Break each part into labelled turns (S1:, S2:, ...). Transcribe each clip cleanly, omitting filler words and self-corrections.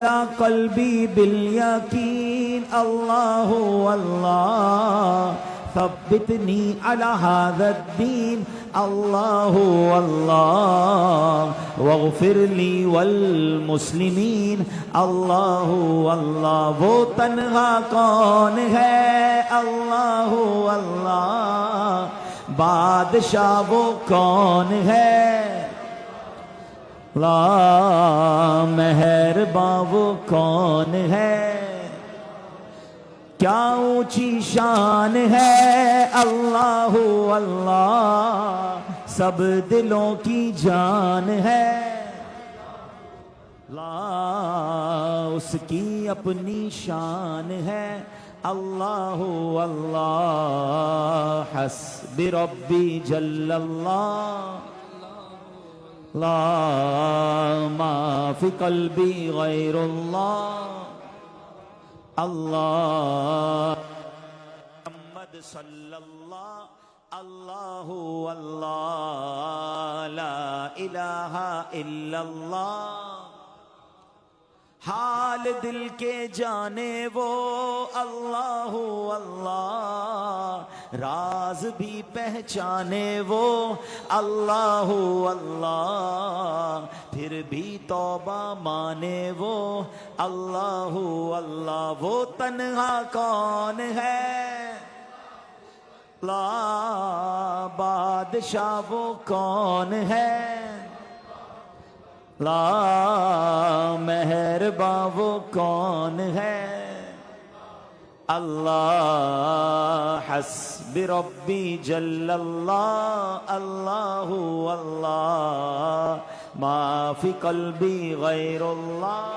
S1: قلبي باليقين الله والله ثبتني على هذا الدين الله والله واغفر لي والمسلمين الله والله وہ تنہا کون ہے اللہ واللہ بادشاہ وہ کون ہے لا مہرباں وہ کون ہے کیا اونچی شان ہے اللہ اللہ سب دلوں کی جان ہے لا اس کی اپنی شان ہے اللہ اللہ حسب ربی جل اللہ لا ما فی قلبی غیر اللہ اللہ محمد صلی اللہ اللہ اللہ لا الہ الا اللہ حال دل کے جانے وہ اللہ اللہ راز بھی پہچانے وہ اللہ اللہ پھر بھی توبہ مانے وہ اللہ اللہ وہ تنہا کون ہے لا بادشاہ وہ کون ہے لا مہرباں وہ کون ہے اللہ حسب ربی جل اللہ اللہ اللہ ما فی قلبی غیر اللہ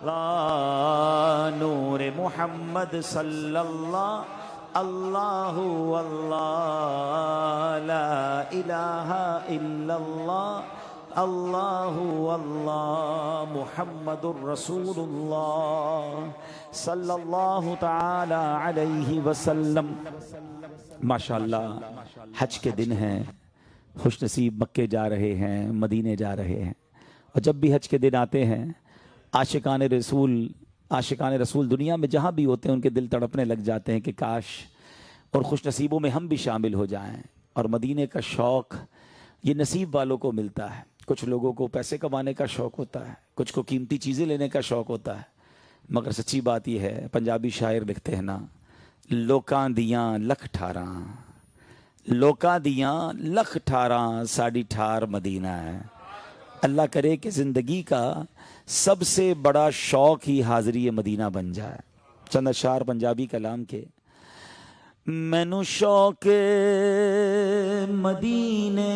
S1: لا نور محمد صلی اللہ اللہ اللہ لا الہ الا اللہ اللہ اللہ محمد الرسول اللہ صلی اللہ تعالی علیہ وسلم ماشاءاللہ حج کے دن ہیں خوش نصیب مکے جا رہے ہیں مدینے جا رہے ہیں اور جب بھی حج کے دن آتے ہیں عاشقان رسول دنیا میں جہاں بھی ہوتے ہیں ان کے دل تڑپنے لگ جاتے ہیں کہ کاش اور خوش نصیبوں میں ہم بھی شامل ہو جائیں اور مدینے کا شوق یہ نصیب والوں کو ملتا ہے کچھ لوگوں کو پیسے کمانے کا شوق ہوتا ہے کچھ کو قیمتی چیزیں لینے کا شوق ہوتا ہے مگر سچی بات یہ ہے پنجابی شاعر لکھتے ہیں نا لوکاں دیاں لکھ ٹھاراں ساڑی ٹھار مدینہ ہے اللہ کرے کہ زندگی کا سب سے بڑا شوق ہی حاضری مدینہ بن جائے چند اشعار پنجابی کلام کے مینوں شوق مدینے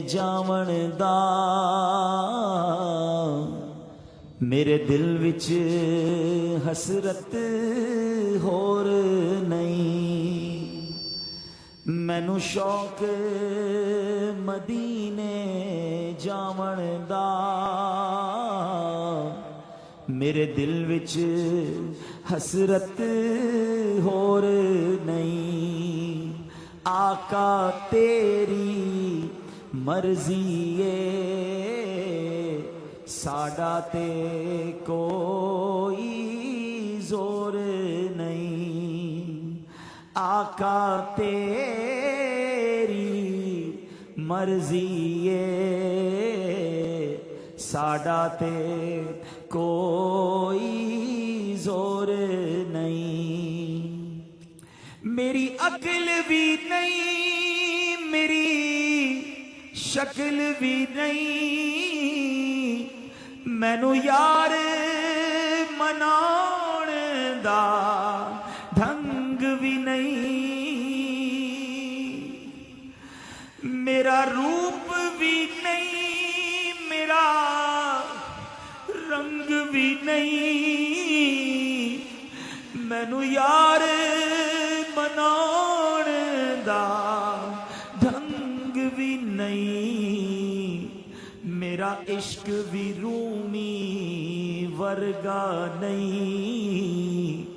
S1: جاون دا میرے دل وچ حسرت ہور نہیں مینوں شوق مدینے جاون دا میرے دل وچ حسرت ہور نہیں آقا تیری مرضی ہے ساڈا تے کوئی زور نہیں آقا تیری مرضی ہے ساڈا تے کوئی زور نہیں میری عقل بھی نہیں میری شکل بھی نہیں مینوں یار مناؤن دا ڈھنگ بھی نہیں میرا روپ بھی نہیں میرا رنگ بھی نہیں مینوں یار مناؤن دا ڈھنگ بھی نہیں میرا عشق بھی رومی ورگا نہیں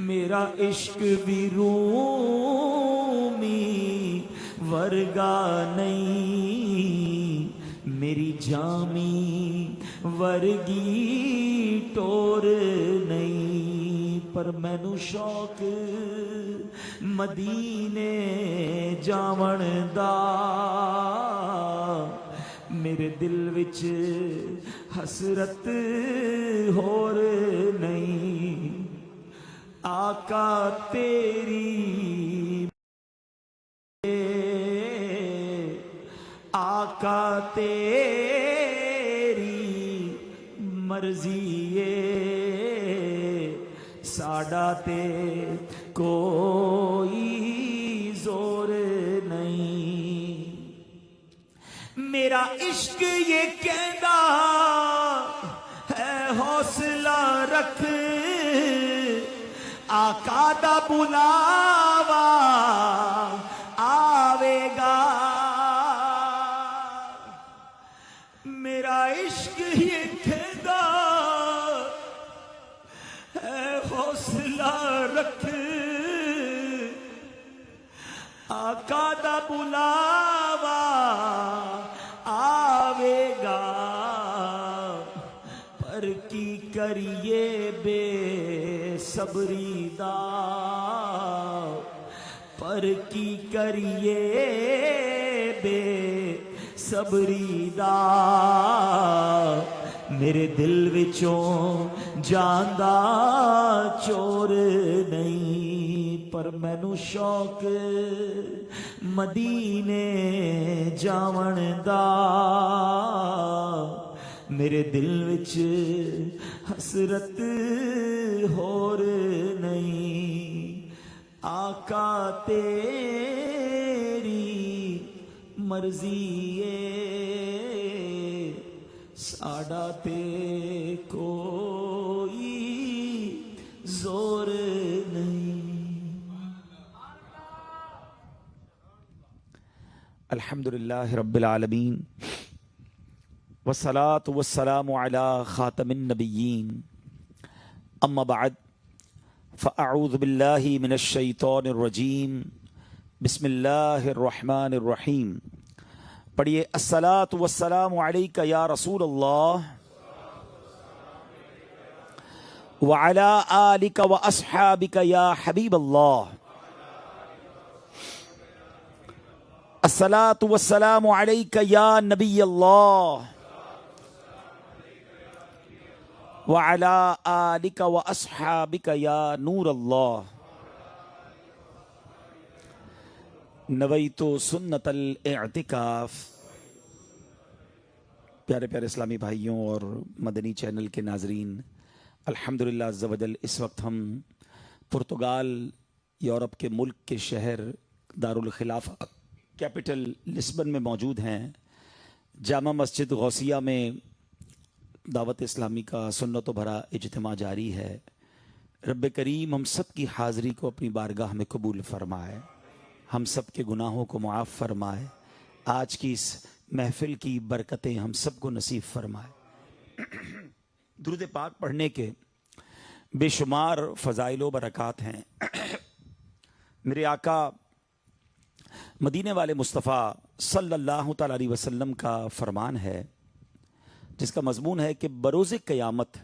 S1: میرا عشق بھی رومی ورگا نہیں میری جامی ورگی ٹور نہیں، پر مینو شوق مدینے جاون دا، میرے دل وچ حسرت ہور نہیں، آقا تیری آقا تیری مرضی ہے، ساڈا تے کوئی زور نہیں، میرا عشق یہ کہندا ہے حوصلہ رکھ، آقا دا بلاوا آوے گا، میرا عشق یہ کہندا ہے حوصلہ رکھ، آقا دا بلاوا آوے گا، پر کی کریے بے صبری دا، پر کی کریے بے صبری دا، میرے دل وچوں جاندا چور نہیں، پر مینو شوق مدینے جاون دا، میرے دل وچ حسرت ہور نہیں، آقا تیری مرضی ہے، ساڈا تے کوئی زور نہیں۔ الحمدللہ رب العالمین، والصلاة والسلام على خاتم النبیین، اما بعد فاعوذ باللہ من الشیطان الرجیم، بسم اللہ الرحمن الرحیم۔ پڑھیے، الصلاة والسلام علیک یا رسول اللہ وعلی آلک واصحابک یا حبیب اللہ، الصلاة والسلام علیک یا نبی اللہ وعلی آلک واصحابک یا نور اللہ، نویت سنت الاعتکاف۔ پیارے پیارے اسلامی بھائیوں اور مدنی چینل کے ناظرین، الحمدللہ عز و جل اس وقت ہم پرتگال یورپ کے ملک کے شہر دارالخلافہ کیپٹل لسبن میں موجود ہیں۔ جامع مسجد غوثیہ میں دعوت اسلامی کا سنت و بھرا اجتماع جاری ہے۔ رب کریم ہم سب کی حاضری کو اپنی بارگاہ میں قبول فرمائے، ہم سب کے گناہوں کو معاف فرمائے، آج کی اس محفل کی برکتیں ہم سب کو نصیب فرمائے۔ درود پاک پڑھنے کے بے شمار فضائل و برکات ہیں۔ میرے آقا مدینے والے مصطفیٰ صلی اللہ تعالی علیہ وسلم کا فرمان ہے، جس کا مضمون ہے کہ بروز قیامت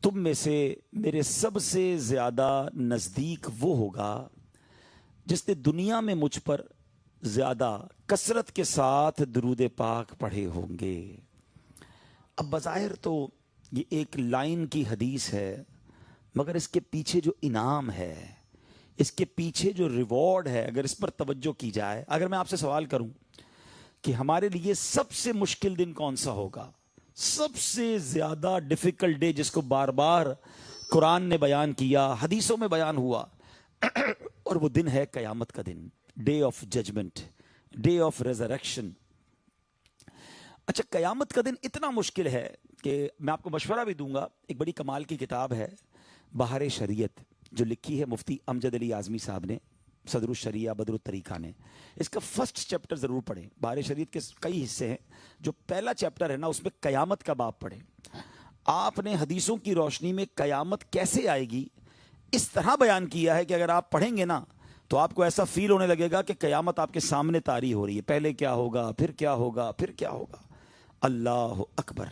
S1: تم میں سے میرے سب سے زیادہ نزدیک وہ ہوگا جس نے دنیا میں مجھ پر زیادہ کثرت کے ساتھ درود پاک پڑھے ہوں گے۔ اب بظاہر تو یہ ایک لائن کی حدیث ہے، مگر اس کے پیچھے جو انعام ہے، اس کے پیچھے جو ریوارڈ ہے، اگر اس پر توجہ کی جائے، اگر میں آپ سے سوال کروں کہ ہمارے لیے سب سے مشکل دن کون سا ہوگا، سب سے زیادہ ڈیفیکلٹ ڈے جس کو بار بار قرآن نے بیان کیا، حدیثوں میں بیان ہوا، اور وہ دن ہے قیامت کا دن، day of judgement, day of resurrection. اچھا، قیامت کا دن اتنا مشکل ہے کہ میں آپ کو مشورہ بھی دوں گا، ایک بڑی کمال کی کتاب ہے بہار شریعت، جو لکھی ہے مفتی امجد علی اعظمی صاحب نے، صدر الشریعہ بدر الطریقہ نے۔ اس کا فرسٹ چیپٹر ضرور پڑھیں۔ بہار شریعت کے کئی حصے ہیں، جو پہلا چیپٹر ہے نا، اس میں قیامت کا باب پڑھیں۔ آپ نے حدیثوں کی روشنی میں قیامت کیسے آئے گی اس طرح بیان کیا ہے کہ اگر آپ پڑھیں گے نا تو آپ کو ایسا فیل ہونے لگے گا کہ قیامت آپ کے سامنے طاری ہو رہی ہے، پہلے کیا ہوگا، پھر کیا ہوگا، پھر کیا ہوگا۔ اللہ اکبر،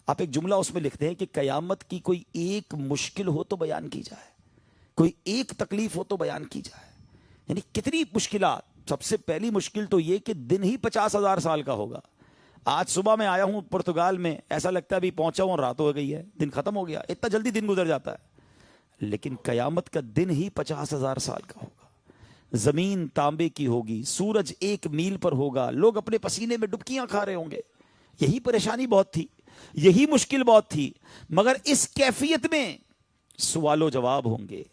S1: آپ ایک جملہ اس میں لکھتے ہیں کہ قیامت کی کوئی ایک مشکل ہو تو بیان کی جائے، کوئی ایک تکلیف ہو تو بیان کی جائے. یعنی کتنی مشکلات. سب سے پہلی مشکل تو یہ کہ دن ہی 50,000 سال کا ہوگا. آج صبح میں آیا ہوں پرتگال میں، ایسا لگتا ہے ابھی پہنچا ہوں اور رات ہو گئی ہے، دن ختم ہو گیا، اتنا جلدی دن گزر جاتا ہے. لیکن قیامت کا دن ہی 50,000 سال کا ہوگا. زمین تانبے کی ہوگی، سورج 1 میل پر ہوگا، لوگ اپنے پسینے میں ڈبکیاں کھا رہے ہوں گے. یہی پریشانی بہت تھی، یہی مشکل بہت تھی. مگر اس کیفیت میں سوال و جواب ہوں گے،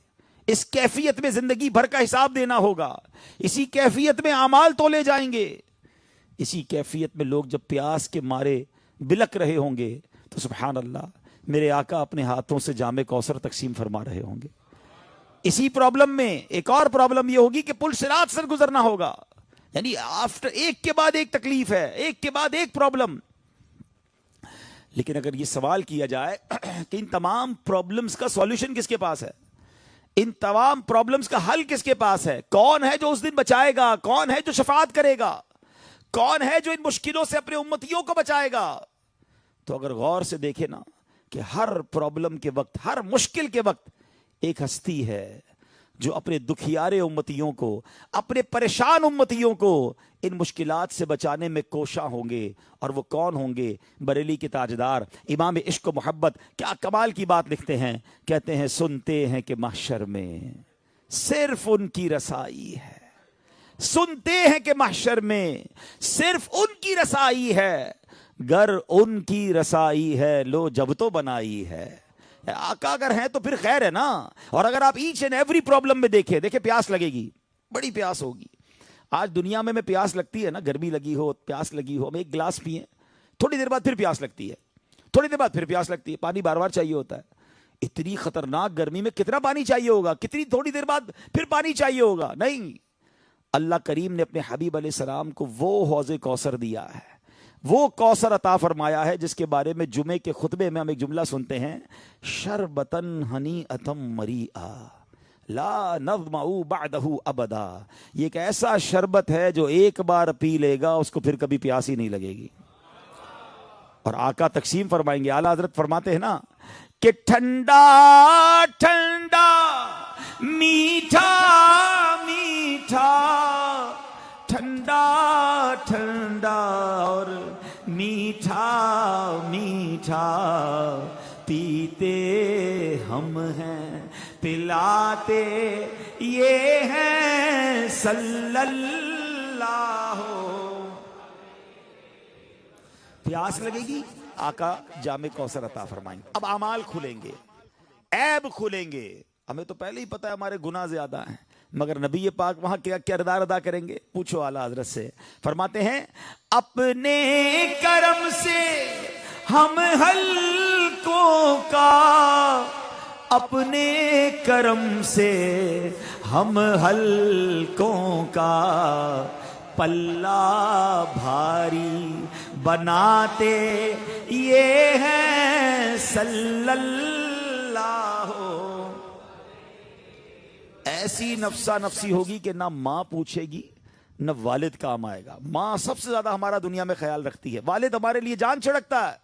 S1: اس کیفیت میں زندگی بھر کا حساب دینا ہوگا، اسی کیفیت میں اعمال تولے جائیں گے، اسی کیفیت میں لوگ جب پیاس کے مارے بلک رہے ہوں گے تو سبحان اللہ میرے آقا اپنے ہاتھوں سے جام کوثر تقسیم فرما رہے ہوں گے. اسی پرابلم میں ایک اور پرابلم یہ ہوگی کہ پل صراط سے گزرنا ہوگا. یعنی آفٹر ایک کے بعد ایک تکلیف ہے، ایک کے بعد ایک پرابلم. لیکن اگر یہ سوال کیا جائے کہ ان تمام پرابلمز کا سولوشن کس کے پاس ہے، ان تمام پرابلمز کا حل کس کے پاس ہے، کون ہے جو اس دن بچائے گا، کون ہے جو شفاعت کرے گا، کون ہے جو ان مشکلوں سے اپنے امتیوں کو بچائے گا، تو اگر غور سے دیکھیں نا کہ ہر پرابلم کے وقت، ہر مشکل کے وقت ایک ہستی ہے جو اپنے دکھیارے امتیوں کو، اپنے پریشان امتیوں کو ان مشکلات سے بچانے میں کوشاں ہوں گے. اور وہ کون ہوں گے؟ بریلی کے تاجدار امام عشق و محبت کیا کمال کی بات لکھتے ہیں. کہتے ہیں سنتے ہیں کہ محشر میں صرف ان کی رسائی ہے، سنتے ہیں کہ محشر میں صرف ان کی رسائی ہے، گر ان کی رسائی ہے لو جب تو بنائی ہے. آقا اگر ہیں تو پھر خیر ہے نا. اور اگر آپ ایچ اینڈ ایوری پرابلم میں دیکھیں پیاس لگے گی، بڑی پیاس ہوگی. آج دنیا میں پیاس لگتی ہے نا، گرمی لگی ہو، پیاس لگی ہو، ہم ایک گلاس پئیں تھوڑی دیر بعد پھر پیاس لگتی ہے، تھوڑی دیر بعد پھر پیاس لگتی ہے، پانی بار بار چاہیے ہوتا ہے. اتنی خطرناک گرمی میں کتنا پانی چاہیے ہوگا، کتنی تھوڑی دیر بعد پھر پانی چاہیے ہوگا. نہیں، اللہ کریم نے اپنے حبیب علیہ السلام کو وہ حوض کوثر دیا ہے، وہ کوثر عطا فرمایا ہے جس کے بارے میں جمعے کے خطبے میں ہم ایک جملہ سنتے ہیں، شربتن ہنیئتم مریئا لا نظمأ بعدہ ابدا. یہ ایک ایسا شربت ہے جو ایک بار پی لے گا اس کو پھر کبھی پیاس ہی نہیں لگے گی. اور آقا تقسیم فرمائیں گے، اعلیٰ حضرت فرماتے ہیں نا کہ ٹھنڈا ٹھنڈا میٹھا میٹھا، ٹھنڈا ٹھنڈا اور میٹھا میٹھا، پیتے ہم ہیں پلاتے یہ ہیں صلی اللہ. پیاس لگے گی، آقا جام کوثر عطا فرمائیں گے. اب اعمال کھلیں گے، عیب کھلیں گے. ہمیں تو پہلے ہی پتہ ہے ہمارے گناہ زیادہ ہیں، مگر نبی پاک وہاں کیا کردار ادا کریں گے؟ پوچھو اعلیٰ حضرت سے. فرماتے ہیں اپنے کرم سے ہم ہلکوں کا، اپنے کرم سے ہم ہلکوں کا، پلہ بھاری بناتے یہ ہیں صلی اللہ. ایسی نفسا نفسی ہوگی کہ نہ ماں پوچھے گی نہ والد کام آئے گا. ماں سب سے زیادہ ہمارا دنیا میں خیال رکھتی ہے، والد ہمارے لیے جان چھڑکتا ہے،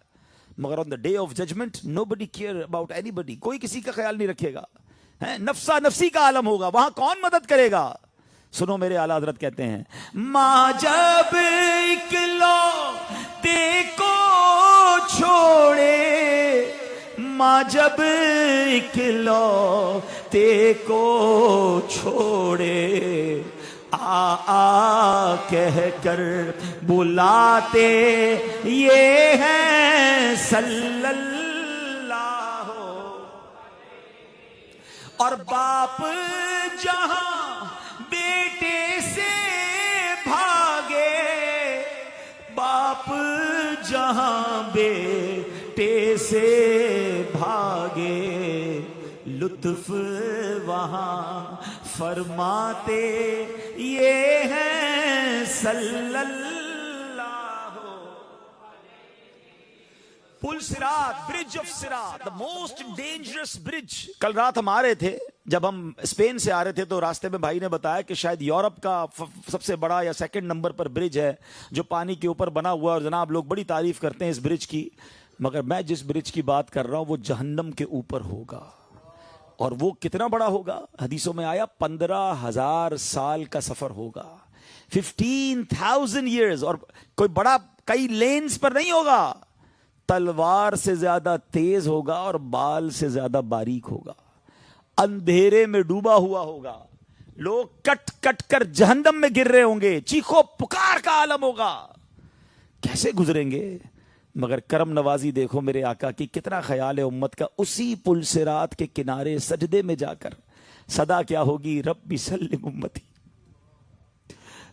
S1: مگر on the day of judgement nobody care about anybody. کوئی کسی کا خیال نہیں رکھے گا. نفسا نفسی کا عالم ہوگا، وہاں کون مدد کرے گا؟ سنو میرے اعلیٰ حضرت کہتے ہیں ماں جب اکلوتے کو چھوڑے، ماں جب اکلوتے کو چھوڑے، آ کہہ کر بلاتے یہ ہیں صلی اللہ. اور باپ جہاں بیٹے سے بھاگے، باپ جہاں بیٹے سے بھاگے، لطف وہاں فرماتے یہ ہیں صلی اللہ. پل صراط، برج آف صراط، the most dangerous bridge. کل رات ہم آ رہے تھے، جب ہم اسپین سے آ رہے تھے تو راستے میں بھائی نے بتایا کہ شاید یورپ کا سب سے بڑا یا سیکنڈ نمبر پر برج ہے جو پانی کے اوپر بنا ہوا ہے، اور جناب لوگ بڑی تعریف کرتے ہیں اس برج کی. مگر میں جس برج کی بات کر رہا ہوں وہ جہنم کے اوپر ہوگا، اور وہ کتنا بڑا ہوگا؟ حدیثوں میں آیا 15,000 سال کا سفر ہوگا، 15,000 years، اور کوئی بڑا کئی لینز پر نہیں ہوگا، تلوار سے زیادہ تیز ہوگا اور بال سے زیادہ باریک ہوگا، اندھیرے میں ڈوبا ہوا ہوگا، لوگ کٹ کٹ کر جہنم میں گر رہے ہوں گے، چیخو پکار کا عالم ہوگا، کیسے گزریں گے؟ مگر کرم نوازی دیکھو میرے آقا کی، کتنا خیال ہے امت کا، اسی پل صراط کے کنارے سجدے میں جا کر صدا کیا ہوگی؟ ربی سلم امتی،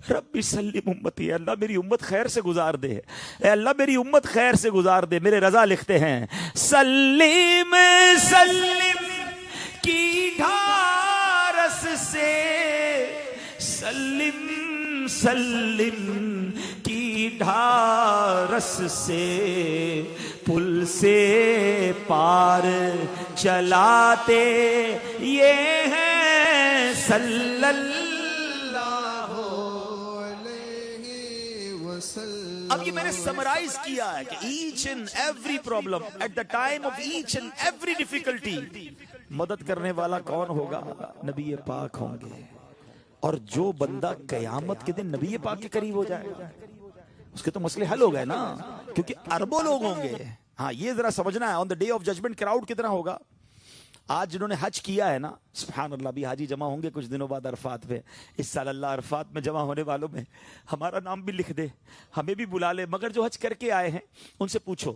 S1: ربی سلم امتی، اے اللہ میری امت خیر سے گزار دے، اے اللہ میری امت خیر سے گزار دے۔ میرے رضا لکھتے ہیں سلم سلم کی ڈھارس سے، سلم سلم کی ڈھارس سے، پل سے پار چلاتے یہ ہیں صلی اللہ علیہ وسلم۔ اب یہ میں نے سمرائز کیا ہے کہ each and every problem at the time of each and every difficulty مدد کرنے والا کون ہوگا؟ نبی پاک ہوں گے۔ اور جو بندہ قیامت کے دن نبی پاک کے قریب ہو جائے گا اس کے تو مسئلے حل ہو گئے نا، کیونکہ اربوں لوگ ہوں گے۔ ہاں یہ ذرا سمجھنا ہے، on the day of judgement crowd کتنا ہوگا؟ آج جنہوں نے حج کیا ہے نا، سبحان اللہ، بھی حاجی جمع ہوں گے کچھ دنوں بعد عرفات پہ، اس سال اللہ عرفات میں جمع ہونے والوں میں ہمارا نام بھی لکھ دے، ہمیں بھی بلا لے۔ مگر جو حج کر کے آئے ہیں ان سے پوچھو،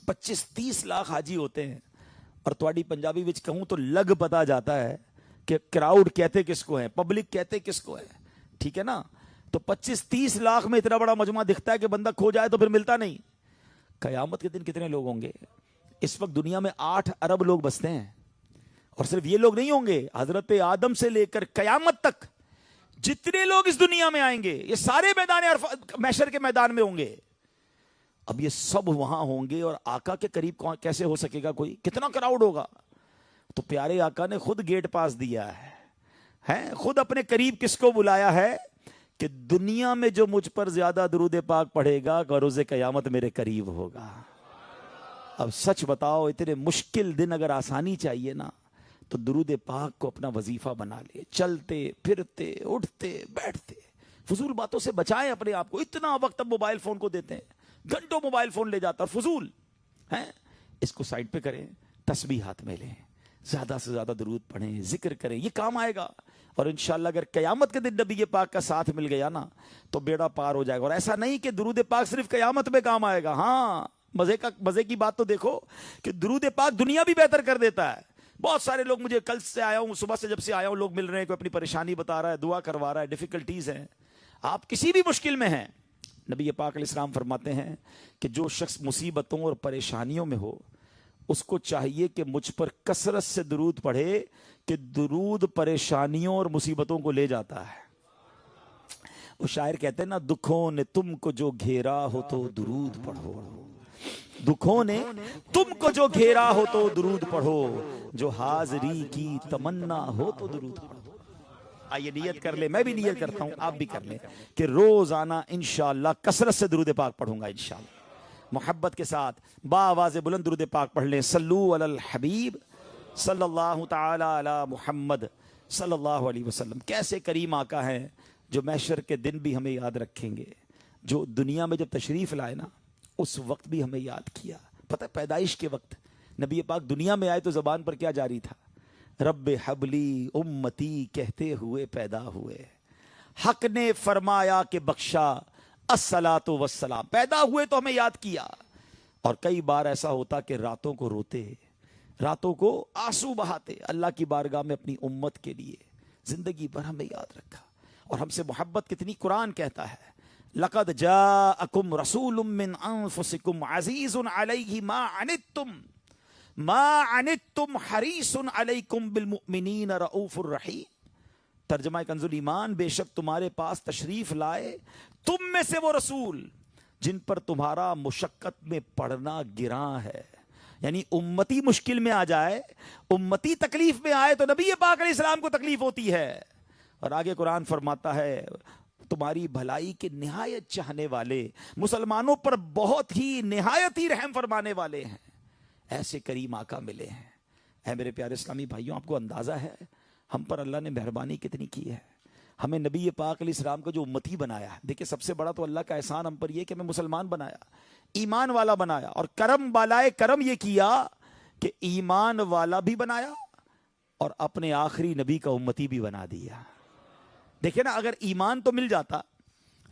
S1: 25-30 لاکھ حاجی ہوتے ہیں، اور تواڈی پنجابی وچ کہوں تو لگ پتا جاتا ہے کہ کراؤڈ کہتے کس کو ہے، پبلک کہتے کس کو ہے، ٹھیک ہے نا؟ تو 25-30 لاکھ میں اتنا بڑا مجمع دکھتا ہے کہ بندہ کھو جائے تو پھر ملتا نہیں۔ قیامت کے دن کتنے لوگ ہوں گے؟ اس وقت دنیا میں 8 ارب لوگ بستے ہیں، اور صرف یہ لوگ نہیں ہوں گے، حضرت آدم سے لے کر قیامت تک جتنے لوگ اس دنیا میں آئیں گے یہ سارے میدان محشر کے میدان میں ہوں گے۔ اب یہ سب وہاں ہوں گے اور آقا کے قریب کیسے ہو سکے گا کوئی؟ کتنا کراؤڈ ہوگا؟ تو پیارے آقا نے خود گیٹ پاس دیا ہے، خود اپنے قریب کس کو بلایا ہے کہ دنیا میں جو مجھ پر زیادہ درود پاک پڑھے گا روز قیامت میرے قریب ہوگا۔ اب سچ بتاؤ، اتنے مشکل دن اگر آسانی چاہیے نا تو درود پاک کو اپنا وظیفہ بنا لے، چلتے پھرتے اٹھتے بیٹھتے فضول باتوں سے بچائیں اپنے آپ کو۔ اتنا وقت اب موبائل فون کو دیتے ہیں، گھنٹوں موبائل فون لے جاتا ہے، فضول ہے، اس کو سائڈ پہ کریں، تسبیح ہاتھ میں لیں، زیادہ سے زیادہ درود پڑھیں، ذکر کریں، یہ کام آئے گا۔ اور انشاءاللہ اگر قیامت کے دن نبی پاک کا ساتھ مل گیا نا تو بیڑا پار ہو جائے گا۔ اور ایسا نہیں کہ درود پاک صرف قیامت میں کام آئے گا، ہاں مزے کی بات تو دیکھو کہ درود پاک دنیا بھی بہتر کر دیتا ہے۔ بہت سارے لوگ، مجھے کل سے آیا ہوں، صبح سے جب سے آیا ہوں، لوگ مل رہے ہیں، کوئی اپنی پریشانی بتا رہا ہے، دعا کروا رہا ہے، ڈیفیکلٹیز ہیں، آپ کسی بھی مشکل میں ہیں، نبی پاک علیہ السلام فرماتے ہیں کہ جو شخص مصیبتوں اور پریشانیوں میں ہو اس کو چاہیے کہ مجھ پر کثرت سے درود پڑھے، کہ درود پریشانیوں اور مصیبتوں کو لے جاتا ہے۔ وہ شاعر کہتے ہیں نا، دکھوں نے تم کو جو گھیرا ہو تو درود پڑھو، دکھوں نے تم کو جو گھیرا ہو تو درود پڑھو، جو حاضری کی تمنا ہو تو درود پڑھو۔ آئیے نیت کر لیں، میں بھی نیت کرتا ہوں، آپ بھی کر لیں کہ روزانہ انشاءاللہ کثرت سے درود پاک پڑھوں گا انشاءاللہ، محبت کے ساتھ باآواز بلند درود پاک پڑھ لیں۔ صلو علی الحبیب صلی اللہ تعالی علی محمد صلی اللہ علیہ وسلم۔ کیسے کریم آقا ہیں جو محشر کے دن بھی ہمیں یاد رکھیں گے، جو دنیا میں جب تشریف لائے نا اس وقت بھی ہمیں یاد کیا۔ پتہ پیدائش کے وقت نبی پاک دنیا میں آئے تو زبان پر کیا جاری تھا؟ رب حبلی امتی کہتے ہوئے پیدا ہوئے، حق نے فرمایا کہ بخشا الصلاۃ والسلام، پیدا ہوئے تو ہمیں یاد کیا۔ اور کئی بار ایسا ہوتا کہ راتوں کو روتے، راتوں کو آنسو بہاتے اللہ کی بارگاہ میں اپنی امت کے لیے، زندگی بھر ہمیں یاد رکھا۔ اور ہم سے محبت کتنی، قرآن کہتا ہے لقد جاءکم رسول من انفسکم عزیز علیہ ما عنتم حریص علیکم بالمؤمنین رؤوف الرحیم۔ ترجمہ کنز الایمان، بے شک تمہارے پاس تشریف لائے تم میں سے وہ رسول جن پر تمہارا مشقت میں پڑنا گراں ہے، یعنی امتی مشکل میں آ جائے، امتی تکلیف میں آئے تو نبی پاک علیہ السلام کو تکلیف ہوتی ہے۔ اور آگے قرآن فرماتا ہے تمہاری بھلائی کے نہایت چاہنے والے، مسلمانوں پر بہت ہی نہایت ہی رحم فرمانے والے ہیں، ایسے کریم آقا ملے ہیں۔ اے میرے پیارے اسلامی بھائیوں، آپ کو اندازہ ہے ہم پر اللہ نے مہربانی کتنی کی ہے؟ ہمیں نبی پاک علیہ السلام کا جو امتی بنایا ہے، دیکھیں سب سے بڑا تو اللہ کا احسان ہم پر یہ کہ ہمیں مسلمان بنایا، ایمان والا بنایا، اور کرم بالائے کرم یہ کیا کہ ایمان والا بھی بنایا اور اپنے آخری نبی کا امتی بھی بنا دیا۔ دیکھیں نا، اگر ایمان تو مل جاتا،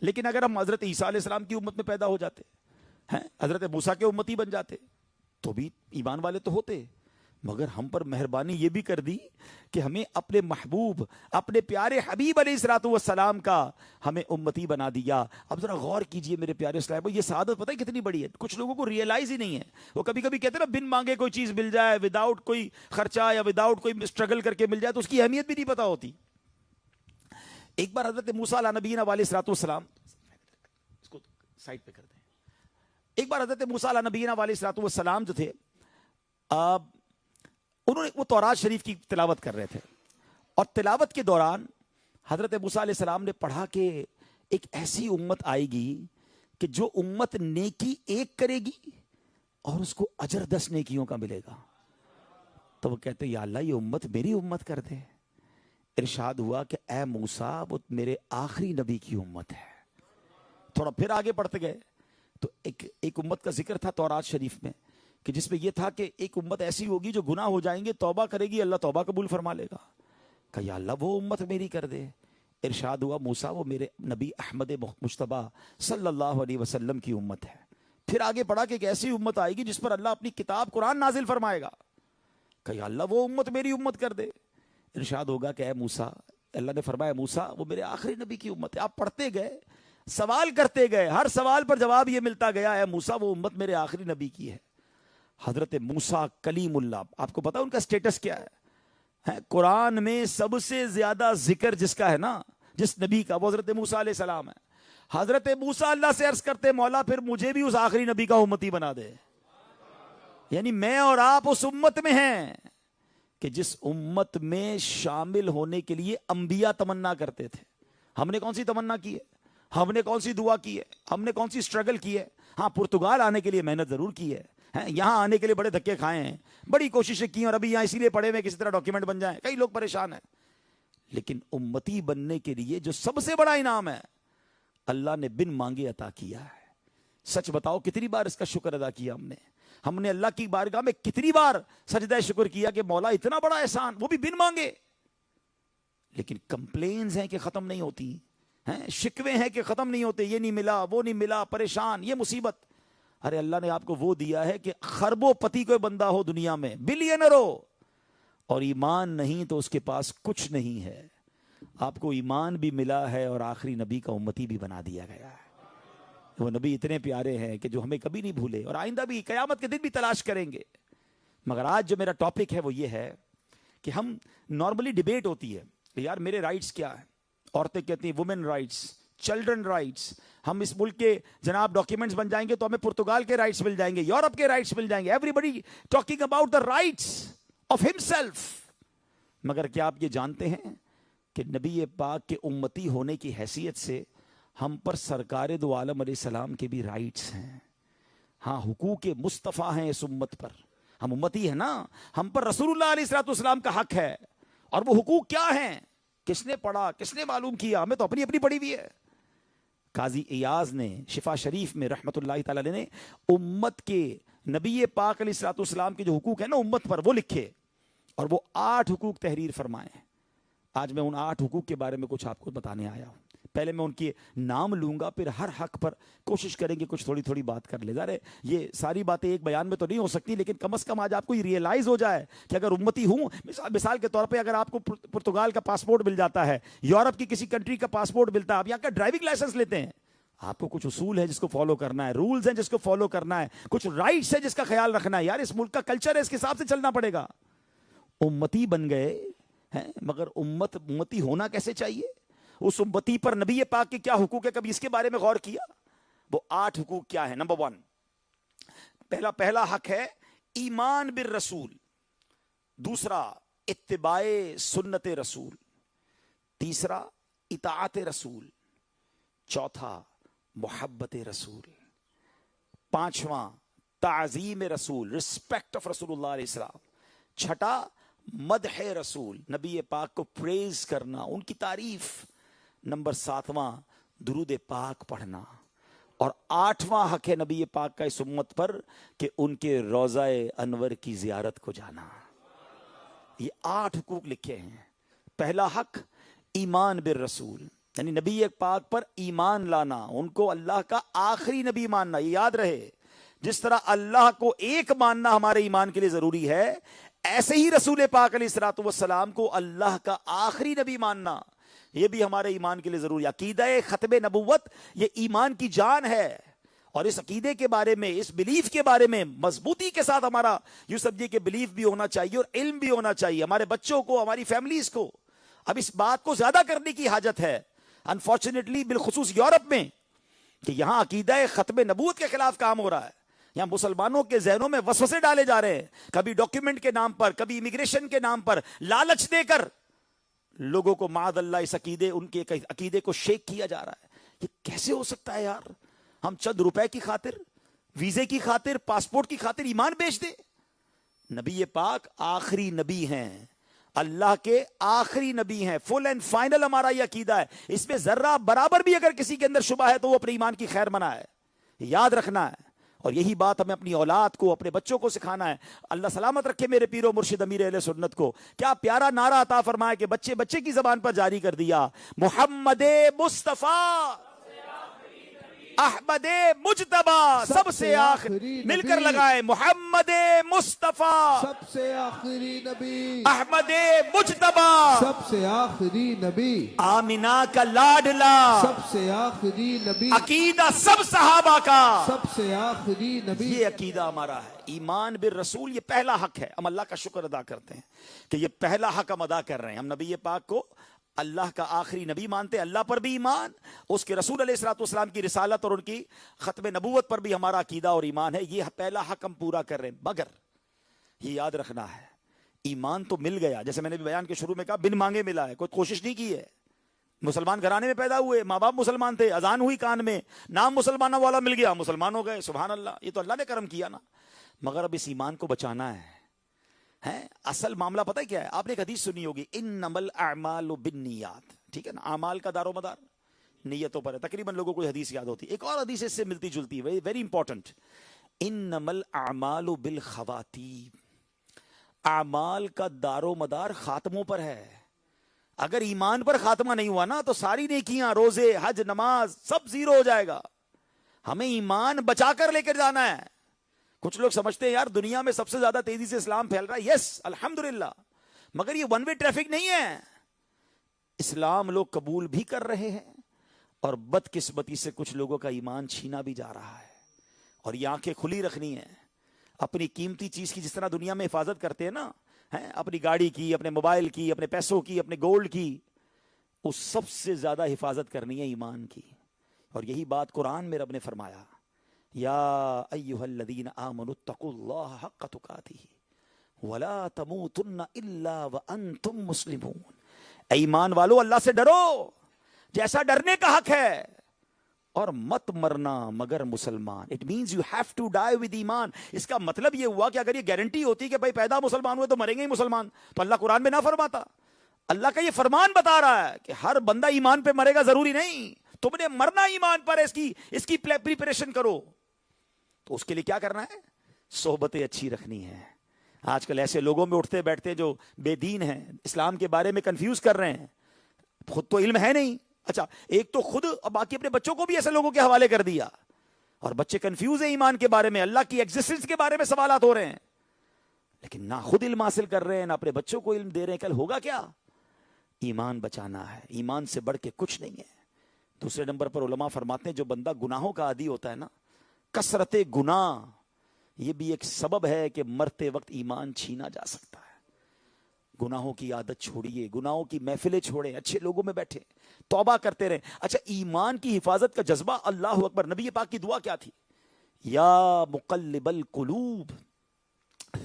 S1: لیکن اگر ہم حضرت عیسیٰ علیہ السلام کی امت میں پیدا ہو جاتے ہیں، حضرت موسیٰ کے امتی بن جاتے، تو بھی ایمان والے تو ہوتے، مگر ہم پر مہربانی یہ بھی کر دی کہ ہمیں اپنے محبوب، اپنے پیارے حبیب علیہ الصلوۃ والسلام کا ہمیں امتی بنا دیا۔ اب ذرا غور کیجئے میرے پیارے اسلام، یہ سعادت پتہ ہے کتنی بڑی ہے؟ کچھ لوگوں کو ریئلائز ہی نہیں ہے۔ وہ کبھی کبھی کہتے ہیں نا، بن مانگے کوئی چیز مل جائے، وداؤٹ کوئی خرچہ یا وداؤٹ کوئی اسٹرگل کر کے مل جائے، تو اس کی اہمیت بھی نہیں پتہ ہوتی۔ ایک بار حضرت موسیٰ علیہ نبینا علیہ الصلوۃ والسلام، اس کو سائڈ پہ کر دیں، ایک بار حضرت موسیٰ علیہ نبینا علیہ الصلوۃ والسلام جو تھے، انہوں نے وہ تورات شریف کی تلاوت کر رہے تھے، اور تلاوت کے دوران حضرت موسیٰ علیہ السلام نے پڑھا کہ ایک ایسی امت آئے گی کہ جو امت نیکی ایک کرے گی اور اس کو اجر 10 نیکیوں کا ملے گا۔ تو وہ کہتے یا اللہ، یہ امت میری امت کر دے۔ ارشاد ہوا کہ اے موسیٰ، وہ میرے آخری نبی کی امت ہے۔ تھوڑا پھر آگے بڑھتے گئے تو ایک امت کا ذکر تھا تورات شریف میں، کہ جس میں یہ تھا کہ ایک امت ایسی ہوگی جو گناہ ہو جائیں گے، توبہ کرے گی، اللہ توبہ قبول فرما لے گا۔ کہ یا اللہ، وہ امت میری کر دے۔ ارشاد ہوا موسیٰ، وہ میرے نبی احمد مجتبیٰ صلی اللہ علیہ وسلم کی امت ہے۔ پھر آگے پڑھا کہ ایک ایسی امت آئے گی جس پر اللہ اپنی کتاب قرآن نازل فرمائے گا۔ کہ یا اللہ، وہ امت میری امت کر دے۔ ارشاد ہوگا کہ اے موسیٰ، اللہ نے فرمایا موسیٰ، وہ میرے آخری نبی کی امت ہے۔ آپ پڑھتے گئے، سوال کرتے گئے، ہر سوال پر جواب یہ ملتا گیا، اے موسیٰ، وہ امت میرے آخری نبی کی ہے۔ حضرت موسیٰ کلیم اللہ، آپ کو پتا ان کا سٹیٹس کیا ہے؟ قرآن میں سب سے زیادہ ذکر جس کا ہے نا، جس نبی کا، وہ حضرت موسیٰ علیہ السلام ہے۔ حضرت موسیٰ اللہ سے عرض کرتے، مولا پھر مجھے بھی اس آخری نبی کا امتی بنا دے۔ یعنی میں اور آپ اس امت میں ہیں کہ جس امت میں شامل ہونے کے لیے انبیاء تمنا کرتے تھے۔ ہم نے کون سی تمنا کی ہے؟ ہم نے کون سی دعا کی ہے؟ ہم نے کون سی سٹرگل کی ہے؟ ہاں، پرتگال آنے کے لیے محنت ضرور کی ہے، یہاں آنے کے لیے بڑے دھکے کھائے ہیں، بڑی کوششیں کی، اور ابھی یہاں اسی لیے پڑھے ہوئے کسی طرح ڈاکیومنٹ بن جائیں، کئی لوگ پریشان ہیں۔ لیکن امتی بننے کے لیے جو سب سے بڑا انعام ہے، اللہ نے بن مانگے عطا کیا ہے۔ سچ بتاؤ کتنی بار اس کا شکر ادا کیا ہم نے اللہ کی بارگاہ میں کتنی بار سجدہ شکر کیا کہ مولا اتنا بڑا احسان، وہ بھی بن مانگے۔ لیکن کمپلینز ہیں کہ ختم نہیں ہوتی ہیں، شکوے ہیں کہ ختم نہیں ہوتے، یہ نہیں ملا، وہ نہیں ملا، پریشان، یہ مصیبت۔ ارے اللہ نے آپ کو وہ دیا ہے کہ خربوں پتی کوئی بندہ ہو دنیا میں، بلینر ہو، اور ایمان نہیں تو اس کے پاس کچھ نہیں ہے۔ آپ کو ایمان بھی ملا ہے اور آخری نبی کا امتی بھی بنا دیا گیا ہے۔ وہ نبی اتنے پیارے ہیں کہ جو ہمیں کبھی نہیں بھولے، اور آئندہ بھی قیامت کے دن بھی تلاش کریں گے۔ مگر آج جو میرا ٹاپک ہے وہ یہ ہے کہ ہم نارملی ڈیبیٹ ہوتی ہے کہ یار میرے رائٹس کیا ہیں، عورتیں کہتی ہیں وومن رائٹس، چلڈرن رائٹس، ہم اس ملک کے جناب ڈاکیومنٹس بن جائیں گے تو ہمیں پرتگال کے رائٹس مل جائیں گے، یورپ کے رائٹس مل جائیں گے، everybody talking about the rights of ہم سیلف۔ مگر کیا آپ یہ جانتے ہیں کہ نبی پاک کے امتی ہونے کی حیثیت سے ہم پر سرکار دو عالم علیہ السلام کے بھی رائٹس ہیں؟ ہاں، حقوق مصطفیٰ ہیں اس امت پر، ہم امتی ہیں نا، ہم پر رسول اللہ علیہ الصلوۃ والسلام کا حق ہے۔ اور وہ حقوق کیا ہیں؟ کس نے پڑھا، کس نے معلوم کیا؟ ہمیں تو اپنی اپنی پڑھی ہوئی ہے۔ قاضی ایاز نے شفا شریف میں رحمت اللہ تعالی علیہ نے امت کے نبی پاک علیہ الصلوۃ والسلام کے جو حقوق ہیں نا امت پر، وہ لکھے، اور وہ 8 حقوق تحریر فرمائے ہیں۔ آج میں ان 8 حقوق کے بارے میں کچھ آپ کو بتانے آیا ہوں۔ پہلے میں ان کے نام لوں گا، پھر ہر حق پر کوشش کریں گے کچھ تھوڑی تھوڑی بات کر لے۔ ظاہر ہے یہ ساری باتیں ایک بیان میں تو نہیں ہو سکتی، لیکن کم از کم آج آپ کو یہ ریئلائز ہو جائے کہ اگر امتی ہوں، مثال کے طور پہ اگر آپ کو پرتگال کا پاسپورٹ مل جاتا ہے، یورپ کی کسی کنٹری کا پاسپورٹ ملتا ہے، آپ یہاں کا ڈرائیونگ لائسنس لیتے ہیں، آپ کو کچھ اصول ہے جس کو فالو کرنا ہے، رولز ہیں جس کو فالو کرنا ہے، کچھ رائٹس ہے جس کا خیال رکھنا ہے۔ یار اس ملک کا کلچر ہے، اس کے حساب سے چلنا پڑے گا۔ امتی بن گئے ہیں، مگر امتی ہونا کیسے چاہیے؟ اس امتی پر نبی پاک کے کیا حقوق ہے؟ کبھی اس کے بارے میں غور کیا؟ وہ 8 حقوق کیا ہے؟ نمبر 1، پہلا حق ہے ایمان بالرسول، دوسرا اتباع سنت رسول، تیسرا اطاعت رسول، چوتھا محبت رسول، پانچواں تعظیم رسول، رسپیکٹ آف رسول اللہ علیہ السلام، چھٹا مدح رسول، نبی پاک کو پریز کرنا، ان کی تعریف، نمبر ساتواں درود پاک پڑھنا، اور آٹھواں حق ہے نبی پاک کا اس امت پر کہ ان کے روضہ انور کی زیارت کو جانا۔ یہ 8 حقوق لکھے ہیں۔ پہلا حق ایمان بالرسول، یعنی نبی پاک پر ایمان لانا، ان کو اللہ کا آخری نبی ماننا۔ یہ یاد رہے، جس طرح اللہ کو ایک ماننا ہمارے ایمان کے لیے ضروری ہے، ایسے ہی رسول پاک علیہ الصلوۃ والسلام کو اللہ کا آخری نبی ماننا یہ بھی ہمارے ایمان کے لیے ضروری ہے۔ عقیدہ ختم نبوت یہ ایمان کی جان ہے، اور اس عقیدے کے بارے میں، اس بلیف کے بارے میں مضبوطی کے ساتھ ہمارا یوں سمجھیے کہ بلیف بھی ہونا چاہیے اور علم بھی ہونا چاہیے، ہمارے بچوں کو، ہماری فیملیز کو۔ اب اس بات کو زیادہ کرنے کی حاجت ہے انفارچونیٹلی، بالخصوص یورپ میں، کہ یہاں عقیدہ ختم نبوت کے خلاف کام ہو رہا ہے۔ یہاں مسلمانوں کے ذہنوں میں وسوسے ڈالے جا رہے ہیں، کبھی ڈاکیومنٹ کے نام پر، کبھی امیگریشن کے نام پر لالچ دے کر لوگوں کو معاذ اللہ اس عقیدے، ان کے عقیدے کو شیک کیا جا رہا ہے۔ یہ کیسے ہو سکتا ہے یار؟ ہم چند روپے کی خاطر، ویزے کی خاطر، پاسپورٹ کی خاطر ایمان بیچ دے؟ نبی پاک آخری نبی ہیں، اللہ کے آخری نبی ہیں، فل اینڈ فائنل ہمارا یہ عقیدہ ہے۔ اس میں ذرہ برابر بھی اگر کسی کے اندر شبہ ہے تو وہ اپنے ایمان کی خیر منا ہے، یاد رکھنا ہے۔ اور یہی بات ہمیں اپنی اولاد کو، اپنے بچوں کو سکھانا ہے۔ اللہ سلامت رکھے میرے پیر و مرشد امیر اہل سنت کو، کیا پیارا نعرہ عطا فرمایا کہ بچے بچے کی زبان پر جاری کر دیا، محمد مصطفیٰ احمد مجتبیٰ سب سے آخری، مل کر لگائے، محمد مصطفیٰ
S2: سب سے آخری نبی،
S1: احمد مجتبیٰ
S2: سب سے آخری نبی،
S1: آمینہ کا لاڈلا،
S2: سب سے آخری نبی،
S1: عقیدہ سب صحابہ کا،
S2: سب سے آخری نبی۔
S1: یہ عقیدہ ہمارا ہے۔ ایمان بالرسول یہ پہلا حق ہے، ہم اللہ کا شکر ادا کرتے ہیں کہ یہ پہلا حق ہم ادا کر رہے ہیں۔ ہم نبی پاک کو اللہ کا آخری نبی مانتے ہیں، اللہ پر بھی ایمان، اس کے رسول علیہ الصلوۃ والسلام کی رسالت اور ان کی ختم نبوت پر بھی ہمارا عقیدہ اور ایمان ہے۔ یہ پہلا حق ہم پورا کر رہے ہیں، مگر یہ یاد رکھنا ہے ایمان تو مل گیا، جیسے میں نے بھی بیان کے شروع میں کہا، بن مانگے ملا ہے، کوئی کوشش نہیں کی ہے۔ مسلمان گھرانے میں پیدا ہوئے، ماں باپ مسلمان تھے، اذان ہوئی کان میں، نام مسلمانوں والا مل گیا، مسلمان ہو گئے، سبحان اللہ، یہ تو اللہ نے کرم کیا نا۔ مگر اب اس ایمان کو بچانا ہے۔ اصل معاملہ پتہ ہے کیا ہے؟ آپ نے ایک حدیث سنی ہوگی، انما الاعمال بالنیات، ٹھیک ہے نا؟ اعمال کا دار و مدار نیتوں پر ہے۔ تقریباً لوگوں کو حدیث یاد ہوتی ہے۔ ایک اور حدیث اس سے ملتی جلتی ہے، ویری امپورٹنٹ، انما الاعمال بالخواتیم، اعمال کا دار و مدار خاتموں پر ہے۔ اگر ایمان پر خاتمہ نہیں ہوا نا تو ساری نیکیاں، روزے، حج، نماز سب زیرو ہو جائے گا۔ ہمیں ایمان بچا کر لے کر جانا ہے۔ کچھ لوگ سمجھتے ہیں یار دنیا میں سب سے زیادہ تیزی سے اسلام پھیل رہا ہے، یس الحمدللہ، مگر یہ ون وے ٹریفک نہیں ہے۔ اسلام لوگ قبول بھی کر رہے ہیں اور بدقسمتی سے کچھ لوگوں کا ایمان چھینا بھی جا رہا ہے۔ اور یہ آنکھیں کھلی رکھنی ہیں، اپنی قیمتی چیز کی جس طرح دنیا میں حفاظت کرتے ہیں نا، اپنی گاڑی کی، اپنے موبائل کی، اپنے پیسوں کی، اپنے گولڈ کی، اس سب سے زیادہ حفاظت کرنی ہے ایمان کی۔ اور یہی بات قرآن میں رب نے فرمایا، یا ایھا الذین آمنوا اتقوا اللہ حق تقاتہ ولا تموتن الا وانتم مسلمون۔ اے ایمان والو، اللہ سے ڈرو جیسا ڈرنے کا حق ہے، اور مت مرنا مگر مسلمان۔ It means you have to die with ایمان۔ اس کا مطلب یہ ہوا کہ اگر یہ گارنٹی ہوتی کہ بھائی پیدا مسلمان ہوئے تو مریں گے ہی مسلمان، تو اللہ قرآن میں نہ فرماتا۔ اللہ کا یہ فرمان بتا رہا ہے کہ ہر بندہ ایمان پہ مرے گا ضروری نہیں، تم نے مرنا ایمان پر ہے، اس کی پریپریشن کرو۔ تو اس کے لیے کیا کرنا ہے؟ صحبتیں اچھی رکھنی ہے۔ آج کل ایسے لوگوں میں اٹھتے بیٹھتے جو بے دین ہیں، اسلام کے بارے میں کنفیوز کر رہے ہیں، خود تو علم ہے نہیں، اچھا ایک تو خود اور باقی اپنے بچوں کو بھی ایسے لوگوں کے حوالے کر دیا، اور بچے کنفیوز ہیں ایمان کے بارے میں، اللہ کی ایگزسٹنس کے بارے میں سوالات ہو رہے ہیں، لیکن نہ خود علم حاصل کر رہے ہیں، نہ اپنے بچوں کو علم دے رہے ہیں۔ کل ہوگا کیا؟ ایمان بچانا ہے، ایمان سے بڑھ کے کچھ نہیں ہے۔ دوسرے نمبر پر علماء فرماتے ہیں جو بندہ گناہوں کا عادی ہوتا ہے نا، کثرت گناہ یہ بھی ایک سبب ہے کہ مرتے وقت ایمان چھینا جا سکتا ہے۔ گناہوں کی عادت چھوڑیے، گناہوں کی محفلیں چھوڑیں، اچھے لوگوں میں بیٹھے توبہ کرتے رہیں۔ اچھا ایمان کی حفاظت کا جذبہ، اللہ اکبر، نبی پاک کی دعا کیا تھی؟ یا مقلب القلوب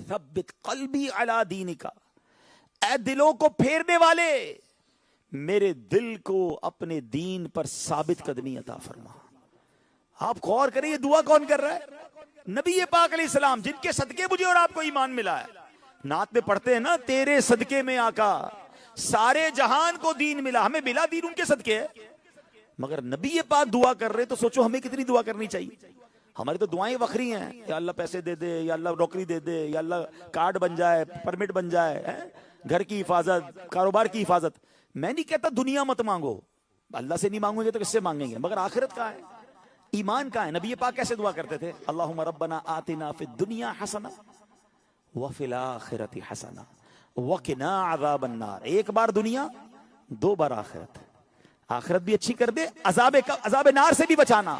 S1: ثبت قلبی علی دینک، اے دلوں کو پھیرنے والے، میرے دل کو اپنے دین پر ثابت قدمی عطا فرما. آپ غور کریں یہ دعا کون کر رہا ہے؟ نبی پاک علیہ السلام، جن کے صدقے مجھے اور آپ کو ایمان ملا ہے. نعت میں پڑھتے ہیں نا، تیرے صدقے میں آقا سارے جہان کو دین ملا. ہمیں ملا دین ان کے صدقے ہے، مگر نبی پاک دعا کر رہے تو سوچو ہمیں کتنی دعا کرنی چاہیے. ہماری تو دعائیں وکھری ہیں، یا اللہ پیسے دے دے، یا اللہ نوکری دے دے، یا اللہ کارڈ بن جائے، پرمٹ بن جائے، گھر کی حفاظت، کاروبار کی حفاظت. میں نہیں کہتا دنیا مت مانگو، اللہ سے نہیں مانگیں گے تو کس سے مانگیں گے، مگر آخرت کا ہے، ایمان کا ہے. نبی پاک کیسے دعا کرتے تھے؟ اللہم ربنا آتنا فی الدنیا حسنہ وفی الآخرۃ حسنہ وقنا عذاب النار. ایک بار دنیا، دو بار آخرت. آخرت بھی اچھی کر دے، عذاب نار سے بھی بچانا.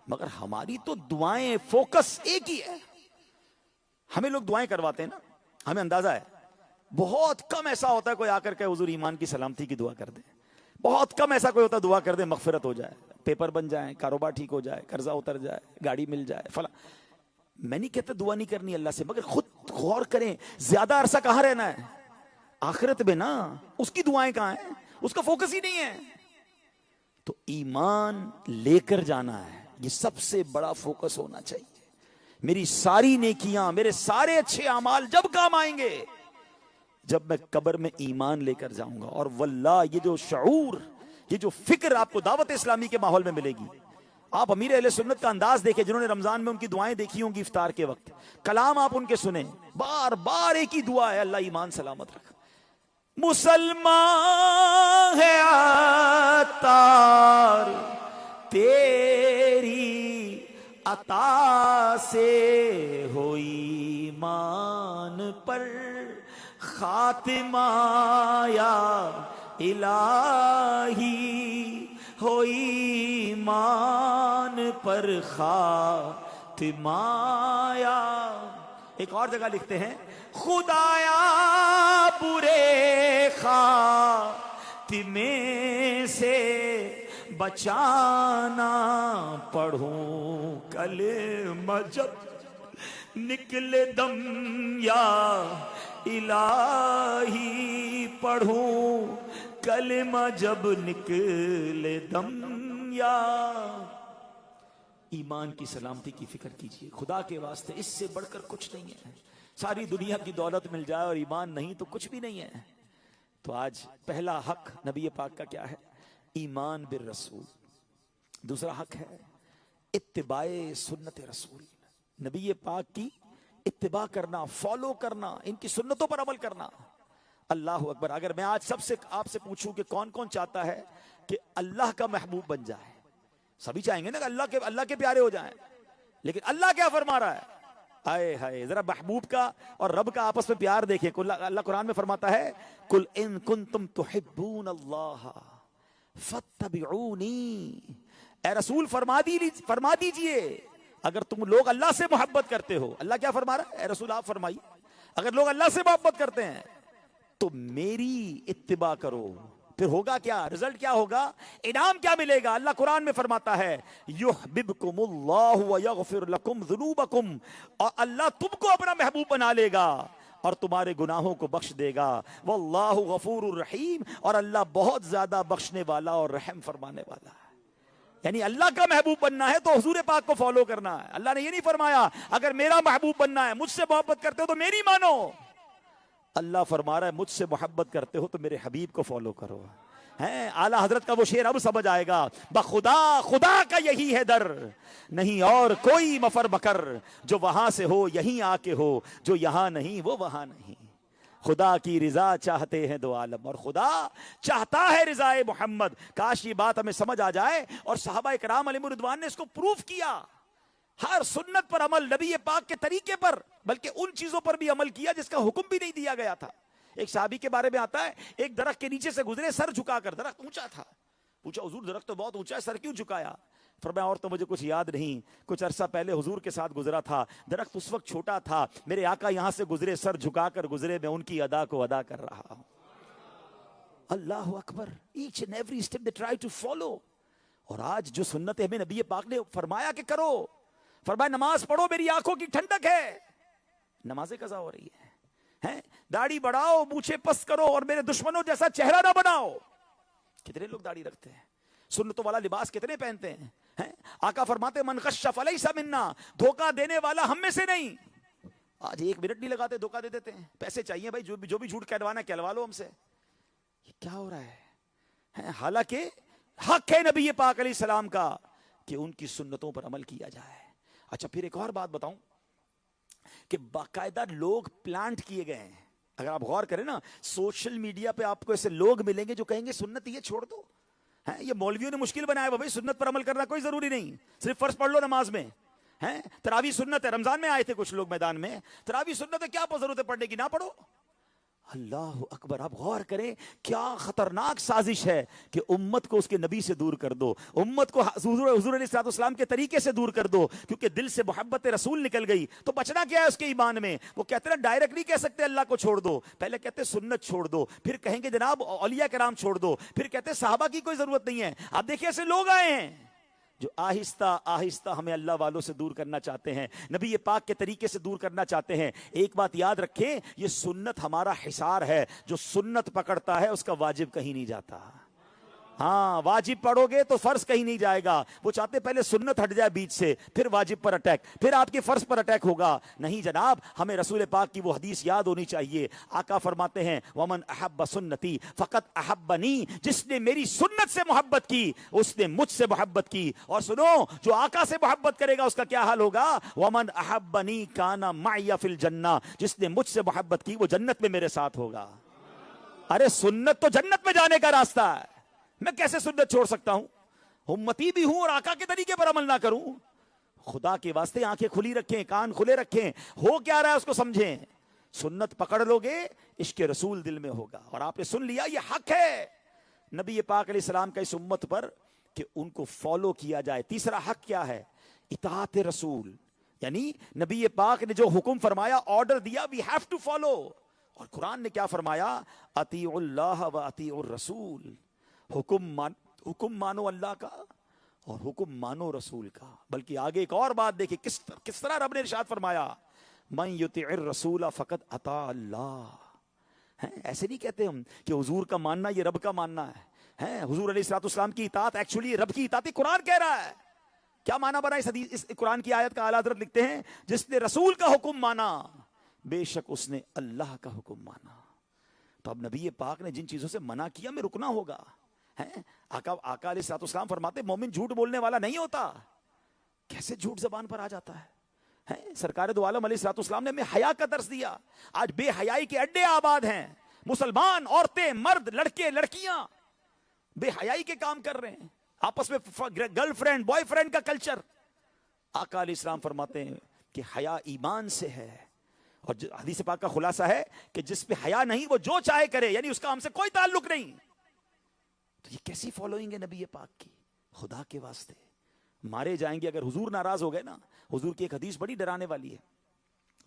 S1: مگر ہماری تو دعائیں فوکس ایک ہی ہے. ہمیں لوگ دعائیں کرواتے ہیں نا، ہمیں اندازہ ہے بہت کم ایسا ہوتا ہے کوئی آ کر کے حضور ایمان کی سلامتی کی دعا کر دے. بہت کم ایسا کوئی ہوتا ہے دعا کر دے مغفرت ہو جائے، پیپر بن جائیں، کاروبار ٹھیک ہو جائے، قرضہ اتر جائے، گاڑی مل جائے، فلاں. میں نہیں کہتا دعا نہیں کرنی اللہ سے، مگر خود غور کریں زیادہ عرصہ کہاں رہنا ہے؟ آخرت میں نا. اس کی دعائیں کہاں ہیں؟ اس کا فوکس ہی نہیں ہے. تو ایمان لے کر جانا ہے، یہ سب سے بڑا فوکس ہونا چاہیے. میری ساری نیکیاں، میرے سارے اچھے اعمال جب کام آئیں گے جب میں قبر میں ایمان لے کر جاؤں گا. اور واللہ یہ جو شعور، یہ جو فکر آپ کو دعوت اسلامی کے ماحول میں ملے گی. آپ امیر اہل سنت کا انداز دیکھیں، جنہوں نے رمضان میں ان کی دعائیں دیکھی ہوں گی افطار کے وقت، کلام آپ ان کے سنیں، بار بار ایک ہی دعا ہے، اللہ ایمان سلامت رکھ. مسلمان ہے عطار تیری عطا سے ہو ایمان پر خاتمہ یا الہی، ہو ایمان پر خاتمہ یا. ایک اور جگہ لکھتے ہیں خدایا برے خاتمے سے بچانا، پڑھوں کلمہ جب نکلے دم یا الہی، پڑھوں کلمہ جب نکلے دم یا. ایمان کی سلامتی کی فکر کیجئے خدا کے واسطے، اس سے بڑھ کر کچھ نہیں ہے. ساری دنیا کی دولت مل جائے اور ایمان نہیں تو کچھ بھی نہیں ہے. تو آج پہلا حق نبی پاک کا کیا ہے؟ ایمان بالرسول. دوسرا حق ہے اتباع سنت رسول. نبی پاک کی اتباع کرنا، فالو کرنا، ان کی سنتوں پر عمل کرنا. اللہ اکبر. اگر میں آج سب سے آپ سے پوچھوں کہ کون کون چاہتا ہے کہ اللہ کا محبوب بن جائے؟ سبھی چاہیں گے نا کہ اللہ کے پیارے ہو جائیں. لیکن اللہ کیا فرما رہا ہے؟ آئے ہائے، ذرا محبوب کا اور رب کا آپس میں پیار دیکھیں. اللہ قرآن میں فرماتا ہے قل ان کنتم تحبون اللہ فاتبعونی. اے رسول فرما دیجئے اگر تم لوگ اللہ سے محبت کرتے ہو. اللہ کیا فرما رہا ہے؟ اے رسول آپ فرمائیے، اگر لوگ اللہ سے محبت کرتے ہیں تو میری اتباع کرو. پھر ہوگا کیا؟ رزلٹ کیا ہوگا؟ انعام کیا ملے گا؟ اللہ قرآن میں فرماتا ہے یحببکم اللہ ویغفر لکم ذنوبکم. اور اللہ تم کو اپنا محبوب بنا لے گا اور تمہارے گناہوں کو بخش دے گا. واللہ غفور الرحیم. اور اللہ بہت زیادہ بخشنے والا اور رحم فرمانے والا ہے. یعنی اللہ کا محبوب بننا ہے تو حضور پاک کو فالو کرنا ہے. اللہ نے یہ نہیں فرمایا اگر میرا محبوب بننا ہے، مجھ سے محبت کرتے ہو تو میری مانو. اللہ فرما رہا ہے مجھ سے محبت کرتے ہو تو میرے حبیب کو فالو کرو. اعلیٰ حضرت کا وہ شعر اب سمجھ آئے گا. بخدا خدا کا یہی ہے در، نہیں اور کوئی مفر مکر. جو وہاں سے ہو یہیں آ کے ہو، جو یہاں نہیں وہ وہاں نہیں. خدا کی رضا چاہتے ہیں دو عالم، اور خدا چاہتا ہے رضائے محمد. کاش یہ بات ہمیں سمجھ آ جائے. اور صحابہ کرام علیہم رضوان نے اس کو پروف کیا. ہر سنت پر عمل، نبی پاک کے طریقے پر، بلکہ ان چیزوں پر بھی عمل کیا جس کا حکم بھی نہیں دیا گیا تھا. ایک صحابی کے بارے میں آتا ہے ایک درخت کے نیچے سے گزرے سر جھکا کر. درخت اونچا تھا. پوچھا حضور درخت تو بہت اونچا ہے، سر کیوں جھکایا؟ فرمایا اور تو مجھے کچھ یاد نہیں، کچھ عرصہ پہلے حضور کے ساتھ گزرا تھا، درخت اس وقت چھوٹا تھا، میرے آقا یہاں سے گزرے سر جھکا کر گزرے، میں ان کی ادا کو ادا کر رہا ہوں. اللہ اکبر. Each and every step they try to follow. اور آج جو سنت ہمیں نبی پاک نے فرمایا کہ کرو، فرمایا نماز پڑھو میری آنکھوں کی ٹھنڈک ہے. نمازیں قضا ہو رہی ہے. داڑھی بڑھاؤ، مونچھیں پس کرو اور میرے دشمنوں جیسا چہرہ نہ بناؤ. کتنے لوگ داڑھی رکھتے ہیں, سنتوں والا لباس کتنے پہنتے ہیں. آقا فرماتے من غش فلیس منا, دھوکہ دینے والا ہم میں سے نہیں. آج 1 منٹ نہیں لگاتے, دھوکہ دے دیتے ہیں. پیسے چاہیے بھائی, جو بھی جھوٹ کہلوانا کہلوا لو ہم سے. یہ کیا ہو رہا ہے؟ حالانکہ حق ہے نبی پاک علیہ السلام کا کہ ان کی سنتوں پر عمل کیا جائے. اچھا پھر ایک اور بات بتاؤں کہ باقاعدہ لوگ پلانٹ کیے گئے ہیں. اگر آپ غور کریں نا, سوشل میڈیا پہ آپ کو ایسے لوگ ملیں گے جو کہیں گے سنت یہ چھوڑ دو. یہ مولویوں نے مشکل بنایا ہے بھائی, سنت پر عمل کرنا کوئی ضروری نہیں, صرف فرض پڑھ لو نماز میں. تراویح سنت ہے, رمضان میں آئے تھے کچھ لوگ میدان میں, تراویح سنت ہے, کیا ضرورت ہے پڑھنے کی, نہ پڑھو. اللہ اکبر. آپ غور کریں کیا خطرناک سازش ہے کہ امت کو اس کے نبی سے دور کر دو, امت کو حضور علیہ السلام کے طریقے سے دور کر دو, کیونکہ دل سے محبت رسول نکل گئی تو بچنا کیا ہے اس کے ایمان میں. وہ کہتے ہیں ڈائریکٹ نہیں کہہ سکتے اللہ کو چھوڑ دو, پہلے کہتے ہیں سنت چھوڑ دو, پھر کہیں گے جناب اولیاء کرام چھوڑ دو, پھر کہتے ہیں صحابہ کی کوئی ضرورت نہیں ہے. آپ دیکھیں ایسے لوگ آئے ہیں جو آہستہ آہستہ ہمیں اللہ والوں سے دور کرنا چاہتے ہیں, نبی پاک کے طریقے سے دور کرنا چاہتے ہیں. ایک بات یاد رکھیں, یہ سنت ہمارا حصار ہے, جو سنت پکڑتا ہے اس کا واجب کہیں نہیں جاتا. ہاں واجب پڑھو گے تو فرض کہیں نہیں جائے گا. وہ چاہتے پہلے سنت ہٹ جائے بیچ سے, پھر واجب پر اٹیک, پھر آپ کے فرض پر اٹیک ہوگا. نہیں جناب, ہمیں رسول پاک کی وہ حدیث یاد ہونی چاہیے. آقا فرماتے ہیں ومن احب سنتی فقط احبنی, جس نے میری سنت سے محبت کی اس نے مجھ سے محبت کی. اور سنو, جو آقا سے محبت کرے گا اس کا کیا حال ہوگا, ومن احبنی کان معی فی الجنہ, جس نے مجھ سے محبت کی وہ جنت میں میرے ساتھ ہوگا. ارے سنت تو جنت میں جانے کا راستہ ہے, میں کیسے سنت چھوڑ سکتا ہوں؟ امتی بھی ہوں اور آقا کے طریقے پر عمل نہ کروں. خدا کے واسطے آنکھیں کھلی رکھیں, کان کھلے رکھیں, ہو کیا رہا ہے اس کو سمجھیں. سنت پکڑ لو گے عشق رسول دل میں ہوگا. اور آپ نے سن لیا, یہ حق ہے نبی پاک علیہ السلام کا اس امت پر کہ ان کو فالو کیا جائے. تیسرا حق کیا ہے, اطاعت رسول, یعنی نبی پاک نے جو حکم فرمایا, آرڈر دیا, وی ہیو ٹو فالو. اور قرآن نے کیا فرمایا, اطیعوا اللہ و اطیعوا الرسول, حکم مانو اللہ کا اور حکم مانو رسول کا. بلکہ آگے ایک اور بات دیکھیں کس طرح رب نے ارشاد فرمایا, من یطع الرسول فقد اطاع اللہ. ایسے نہیں کہتے ہم کہ حضور کا ماننا یہ رب کا ماننا ہے. حضور علیہ الصلوۃ والسلام کی اطاعت ایکچولی رب کی اطاعت. قرآن کہہ رہا ہے. کیا معنی بنا اس قرآن کی آیت کا؟ اعلیٰ حضرت لکھتے ہیں جس نے رسول کا حکم مانا بے شک اس نے اللہ کا حکم مانا. تو اب نبی پاک نے جن چیزوں سے منع کیا میں رکنا ہوگا. آقا علیہ الصلوۃ والسلام فرماتے مومن جھوٹ بولنے والا نہیں ہوتا. کیسے جھوٹ زبان پر آ جاتا ہے؟ سرکار دو عالم علیہ الصلوۃ والسلام نے ہمیں حیا کا درس دیا. آج بے حیائی کے اڈے آباد ہیں. مسلمان عورتیں, مرد, لڑکے, لڑکیاں بے حیائی کے کام کر رہے ہیں. آپس میں گرل فرینڈ بوائے فرینڈ کا کلچر. آقا علیہ السلام فرماتے ہیں کہ حیا ایمان سے ہے. اور حدیث پاک کا خلاصہ ہے کہ جس پہ حیا نہیں وہ جو چاہے کرے, یعنی اس کا ہم سے کوئی تعلق نہیں. تو یہ کیسی فالوئنگ ہے نبی پاک کی؟ خدا کے واسطے مارے جائیں گے اگر حضور ناراض ہو گئے نا. حضور کی ایک حدیث بڑی ڈرانے والی ہے.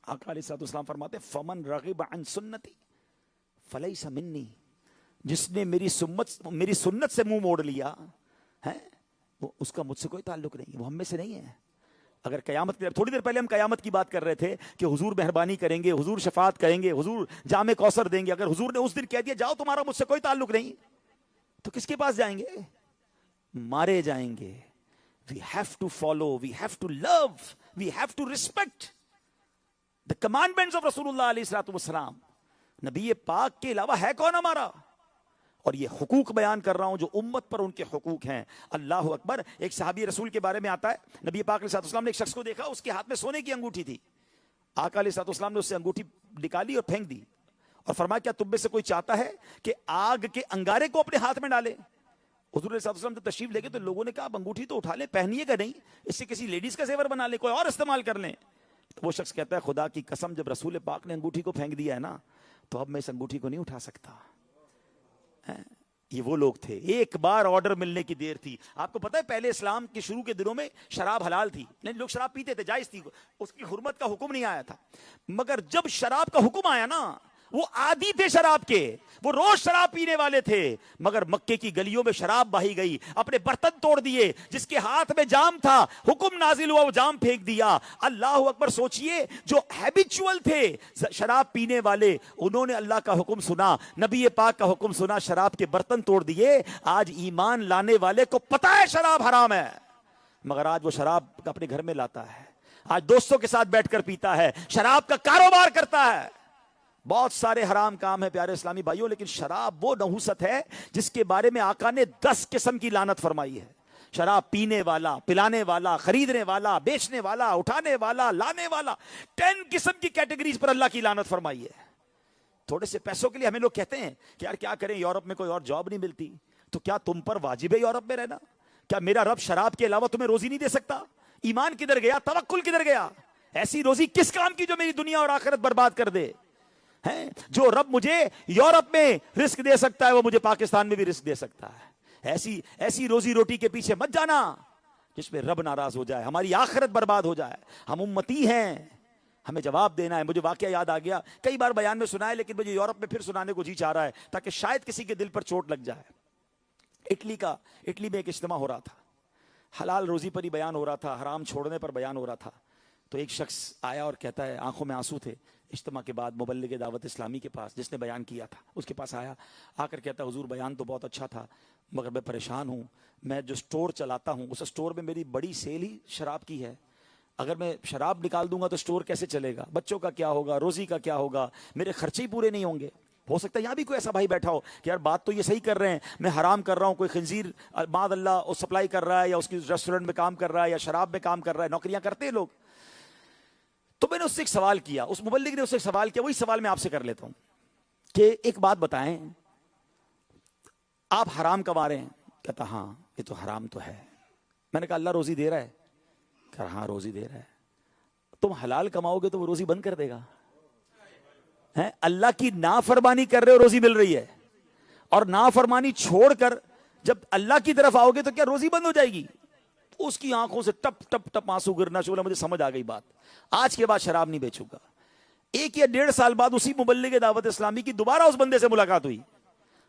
S1: آقا علیہ الصلوۃ والسلام فرماتے فمن رغب عن سنتی فلیس منی, جس نے میری سنت سے منہ موڑ لیا ہے وہ اس کا مجھ سے کوئی تعلق نہیں, وہ ہم میں سے نہیں ہے. اگر قیامت کی, تھوڑی دیر پہلے ہم قیامت کی بات کر رہے تھے کہ حضور مہربانی کریں گے, حضور شفاعت کریں گے, حضور جام کوثر دیں گے. اگر حضور نے اس دن کہہ دیا جاؤ تمہارا مجھ سے کوئی تعلق نہیں, تو کس کے پاس جائیں گے؟ مارے جائیں گے. We have to follow, we have to love, we have to respect the commandments of Rasulullah علیہ الصلوۃ والسلام. نبی پاک کے علاوہ ہے کون ہمارا؟ اور یہ حقوق بیان کر رہا ہوں جو امت پر ان کے حقوق ہیں. اللہ اکبر. ایک صحابی رسول کے بارے میں آتا ہے, نبی پاک علیہ الصلوۃ والسلام نے ایک شخص کو دیکھا, اس کے ہاتھ میں سونے کی انگوٹھی تھی. آقا علیہ الصلوۃ والسلام نے اس سے انگوٹھی نکالی اور پھینک دی اور فرمایا کیا تم میں سے کوئی چاہتا ہے کہ آگ کے انگارے کو اپنے ہاتھ میں ڈالے؟ حضور علیہ الصلوۃ والسلام جب تشریف لے گئے تو لوگوں نے کہا اب انگوٹھی تو اٹھا لیں, پہنیے گا نہیں, اس سے کسی لیڈیز کا زیور بنا لیں, کوئی اور استعمال کر لیں. تو وہ شخص کہتا ہے خدا کی قسم جب رسول پاک نے انگوٹھی کو پھینک دیا ہے نا تو اب میں اس انگوٹھی کو نہیں اٹھا سکتا. یہ وہ لوگ تھے, ایک بار آرڈر ملنے کی دیر تھی. آپ کو پتا ہے پہلے اسلام کے شروع کے دنوں میں شراب حلال تھی, نہیں لوگ شراب پیتے تھے, جائز تھی, اس کی حرمت کا حکم نہیں آیا تھا. مگر جب شراب کا حکم آیا نا وہ عادی تھے شراب کے، وہ روز شراب پینے والے تھے، مگر مکے کی گلیوں میں شراب بہی گئی، اپنے برتن توڑ دیے، جس کے ہاتھ میں جام تھا حکم نازل ہوا وہ جام پھینک دیا۔ اللہ اکبر، سوچئے جو ہیبیچول تھے شراب پینے والے، انہوں نے اللہ کا حکم سنا، نبی پاک کا حکم سنا، شراب کے برتن توڑ دیے۔ آج ایمان لانے والے کو پتا ہے شراب حرام ہے، مگر آج وہ شراب اپنے گھر میں لاتا ہے، آج دوستوں کے ساتھ بیٹھ کر پیتا ہے، شراب کا کاروبار کرتا ہے۔ بہت سارے حرام کام ہیں پیارے اسلامی بھائیوں، لیکن شراب وہ نحوست ہے جس کے بارے میں آقا نے 10 قسم کی لعنت فرمائی ہے۔ شراب پینے والا، پلانے والا، خریدنے والا، بیچنے والا، اٹھانے والا، لانے والا، 10 قسم کی کیٹیگریز پر اللہ کی لعنت فرمائی ہے۔ تھوڑے سے پیسوں کے لیے ہمیں لوگ کہتے ہیں کہ یار کیا کریں، یورپ میں کوئی اور جاب نہیں ملتی، تو کیا تم پر واجب ہے یورپ میں رہنا؟ کیا میرا رب شراب کے علاوہ تمہیں روزی نہیں دے سکتا؟ ایمان کدھر گیا؟ توکل کدھر گیا؟ ایسی روزی کس کام کی جو میری دنیا اور آخرت برباد کر دے؟ جو رب مجھے یورپ میں رزق دے سکتا ہے وہ مجھے پاکستان میں بھی رزق دے سکتا ہے۔ ایسی روزی روٹی کے پیچھے مت جانا جس میں رب ناراض ہو جائے، ہماری آخرت برباد ہو جائے۔ ہم امتی ہیں، ہمیں جواب دینا ہے۔ مجھے واقعہ یاد آ گیا، کئی بار بیان میں سنا ہے، لیکن مجھے یورپ میں پھر سنانے کو جی چاہ رہا ہے تاکہ شاید کسی کے دل پر چوٹ لگ جائے۔ اٹلی میں ایک اجتماع ہو رہا تھا، حلال روزی پر ہی بیان ہو رہا تھا، حرام چھوڑنے پر بیان ہو رہا تھا۔ تو ایک شخص آیا اور کہتا ہے، آنکھوں میں آنسو تھے، اجتماع کے بعد مبلغ دعوت اسلامی کے پاس جس نے بیان کیا تھا اس کے پاس آیا، آ کر کہتا ہے حضور بیان تو بہت اچھا تھا مگر میں پریشان ہوں، میں جو سٹور چلاتا ہوں اس سٹور میں میری بڑی سیل ہی شراب کی ہے، اگر میں شراب نکال دوں گا تو سٹور کیسے چلے گا؟ بچوں کا کیا ہوگا؟ روزی کا کیا ہوگا؟ میرے خرچے ہی پورے نہیں ہوں گے۔ ہو سکتا ہے یہاں بھی کوئی ایسا بھائی بیٹھا ہو کہ یار بات تو یہ صحیح کر رہے ہیں، میں حرام کر رہا ہوں، کوئی خنزیر معاذ اللہ سپلائی کر رہا ہے یا اس کی ریسٹورنٹ میں کام کر رہا ہے یا شراب میں کام کر رہا ہے، نوکریاں کرتے ہیں لوگ۔ تو میں نے اس سے ایک سوال کیا، اس مبلغ نے اس سے ایک سوال کیا، وہی سوال میں آپ سے کر لیتا ہوں کہ ایک بات بتائیں، آپ حرام کما رہے ہیں؟ کہتا ہاں یہ تو حرام تو ہے۔ میں نے کہا اللہ روزی دے رہا ہے؟ کہا ہاں روزی دے رہا ہے۔ تم حلال کماؤ گے تو وہ روزی بند کر دے گا؟ اللہ کی نافرمانی کر رہے ہو روزی مل رہی ہے، اور نافرمانی چھوڑ کر جب اللہ کی طرف آؤ گے تو کیا روزی بند ہو جائے گی؟ اس کی آنکھوں سے ٹپ ٹپ ٹپ آنسو گرنا شروع، مجھے سمجھ آ گئی بات، آج کے بعد شراب نہیں بیچوں گا۔ 1 یا 1.5 سال بعد اسی مبلغ دعوت اسلامی کی دوبارہ اس بندے سے ملاقات ہوئی۔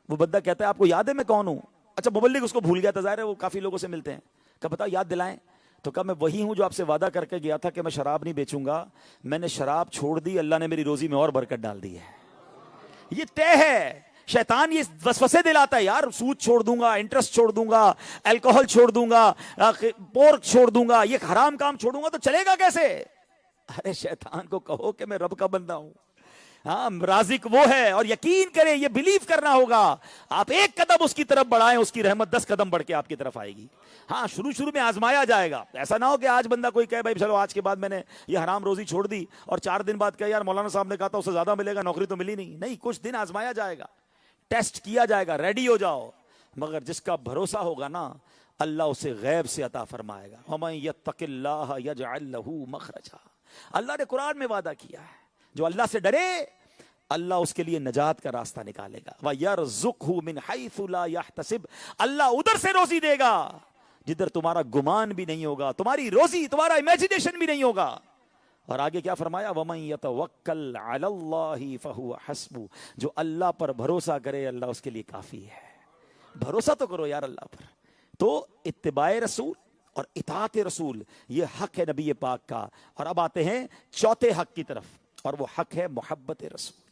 S1: وہ بندہ کہتا ہے آپ کو یاد ہے میں کون ہوں؟ اچھا مبلغ اس کو بھول گیا تھا، ظاہر ہے وہ کافی لوگوں سے ملتے ہیں، کہ بتاؤ یاد دلائیں۔ تو کہا میں وہی ہوں جو آپ سے وعدہ کر کے گیا تھا کہ میں شراب نہیں بیچوں گا، میں نے شراب چھوڑ دی، اللہ نے میری روزی میں اور برکت ڈال دی ہے۔ یہ طے ہے۔ شیطان یہ وسوسے دلاتا ہے، یار سود چھوڑ دوں گا، انٹرسٹ چھوڑ دوں گا، الکوہل چھوڑ دوں گا، پورک چھوڑ دوں گا، یہ حرام کام چھوڑوں گا تو چلے گا کیسے؟ ارے شیطان کو کہو کہ میں رب کا بندہ ہوں، ہاں رازق وہ ہے، اور یقین کریں یہ بلیو کرنا ہوگا۔ آپ 1 قدم اس کی طرف بڑھائیں، اس کی رحمت 10 قدم بڑھ کے آپ کی طرف آئے گی۔ ہاں شروع میں آزمایا جائے گا، ایسا نہ ہو کہ آج بندہ کوئی کہے بھائی چلو آج کے بعد میں نے یہ حرام روزی چھوڑ دی، اور 4 دن بعد کہے یار مولانا صاحب نے کہا تھا اس سے زیادہ ملے گا، نوکری تو ملی نہیں۔ کچھ دن آزمایا جائے گا، ٹیسٹ کیا جائے گا، ریڈی ہو جاؤ۔ مگر جس کا بھروسہ ہوگا نا اللہ اسے غیب سے عطا فرمائے گا۔ وَمَن يَتَّقِ اللَّهَ يَجْعَل لَّهُ مَخْرَجًا، اللہ نے قرآن میں وعدہ کیا ہے جو اللہ سے ڈرے اللہ اس کے لیے نجات کا راستہ نکالے گا۔ وَيَرْزُقْهُ مِنْ حَيْثُ لَا يَحْتَسِبُ، اللہ ادھر سے روزی دے گا جدھر تمہارا گمان بھی نہیں ہوگا، تمہاری روزی تمہارا امیجنیشن بھی نہیں ہوگا۔ اور آگے کیا فرمایا؟ وَمَن يَتَوَكَّلْ عَلَى اللَّهِ فَهُوَ حَسْبُهُ، جو اللہ پر بھروسہ کرے اللہ اس کے لیے کافی ہے۔ بھروسہ تو کرو یار اللہ پر۔ تو اتباع رسول اور اطاعت رسول یہ حق ہے نبی پاک کا۔ اور اب آتے ہیں چوتھے حق کی طرف، اور وہ حق ہے محبت رسول۔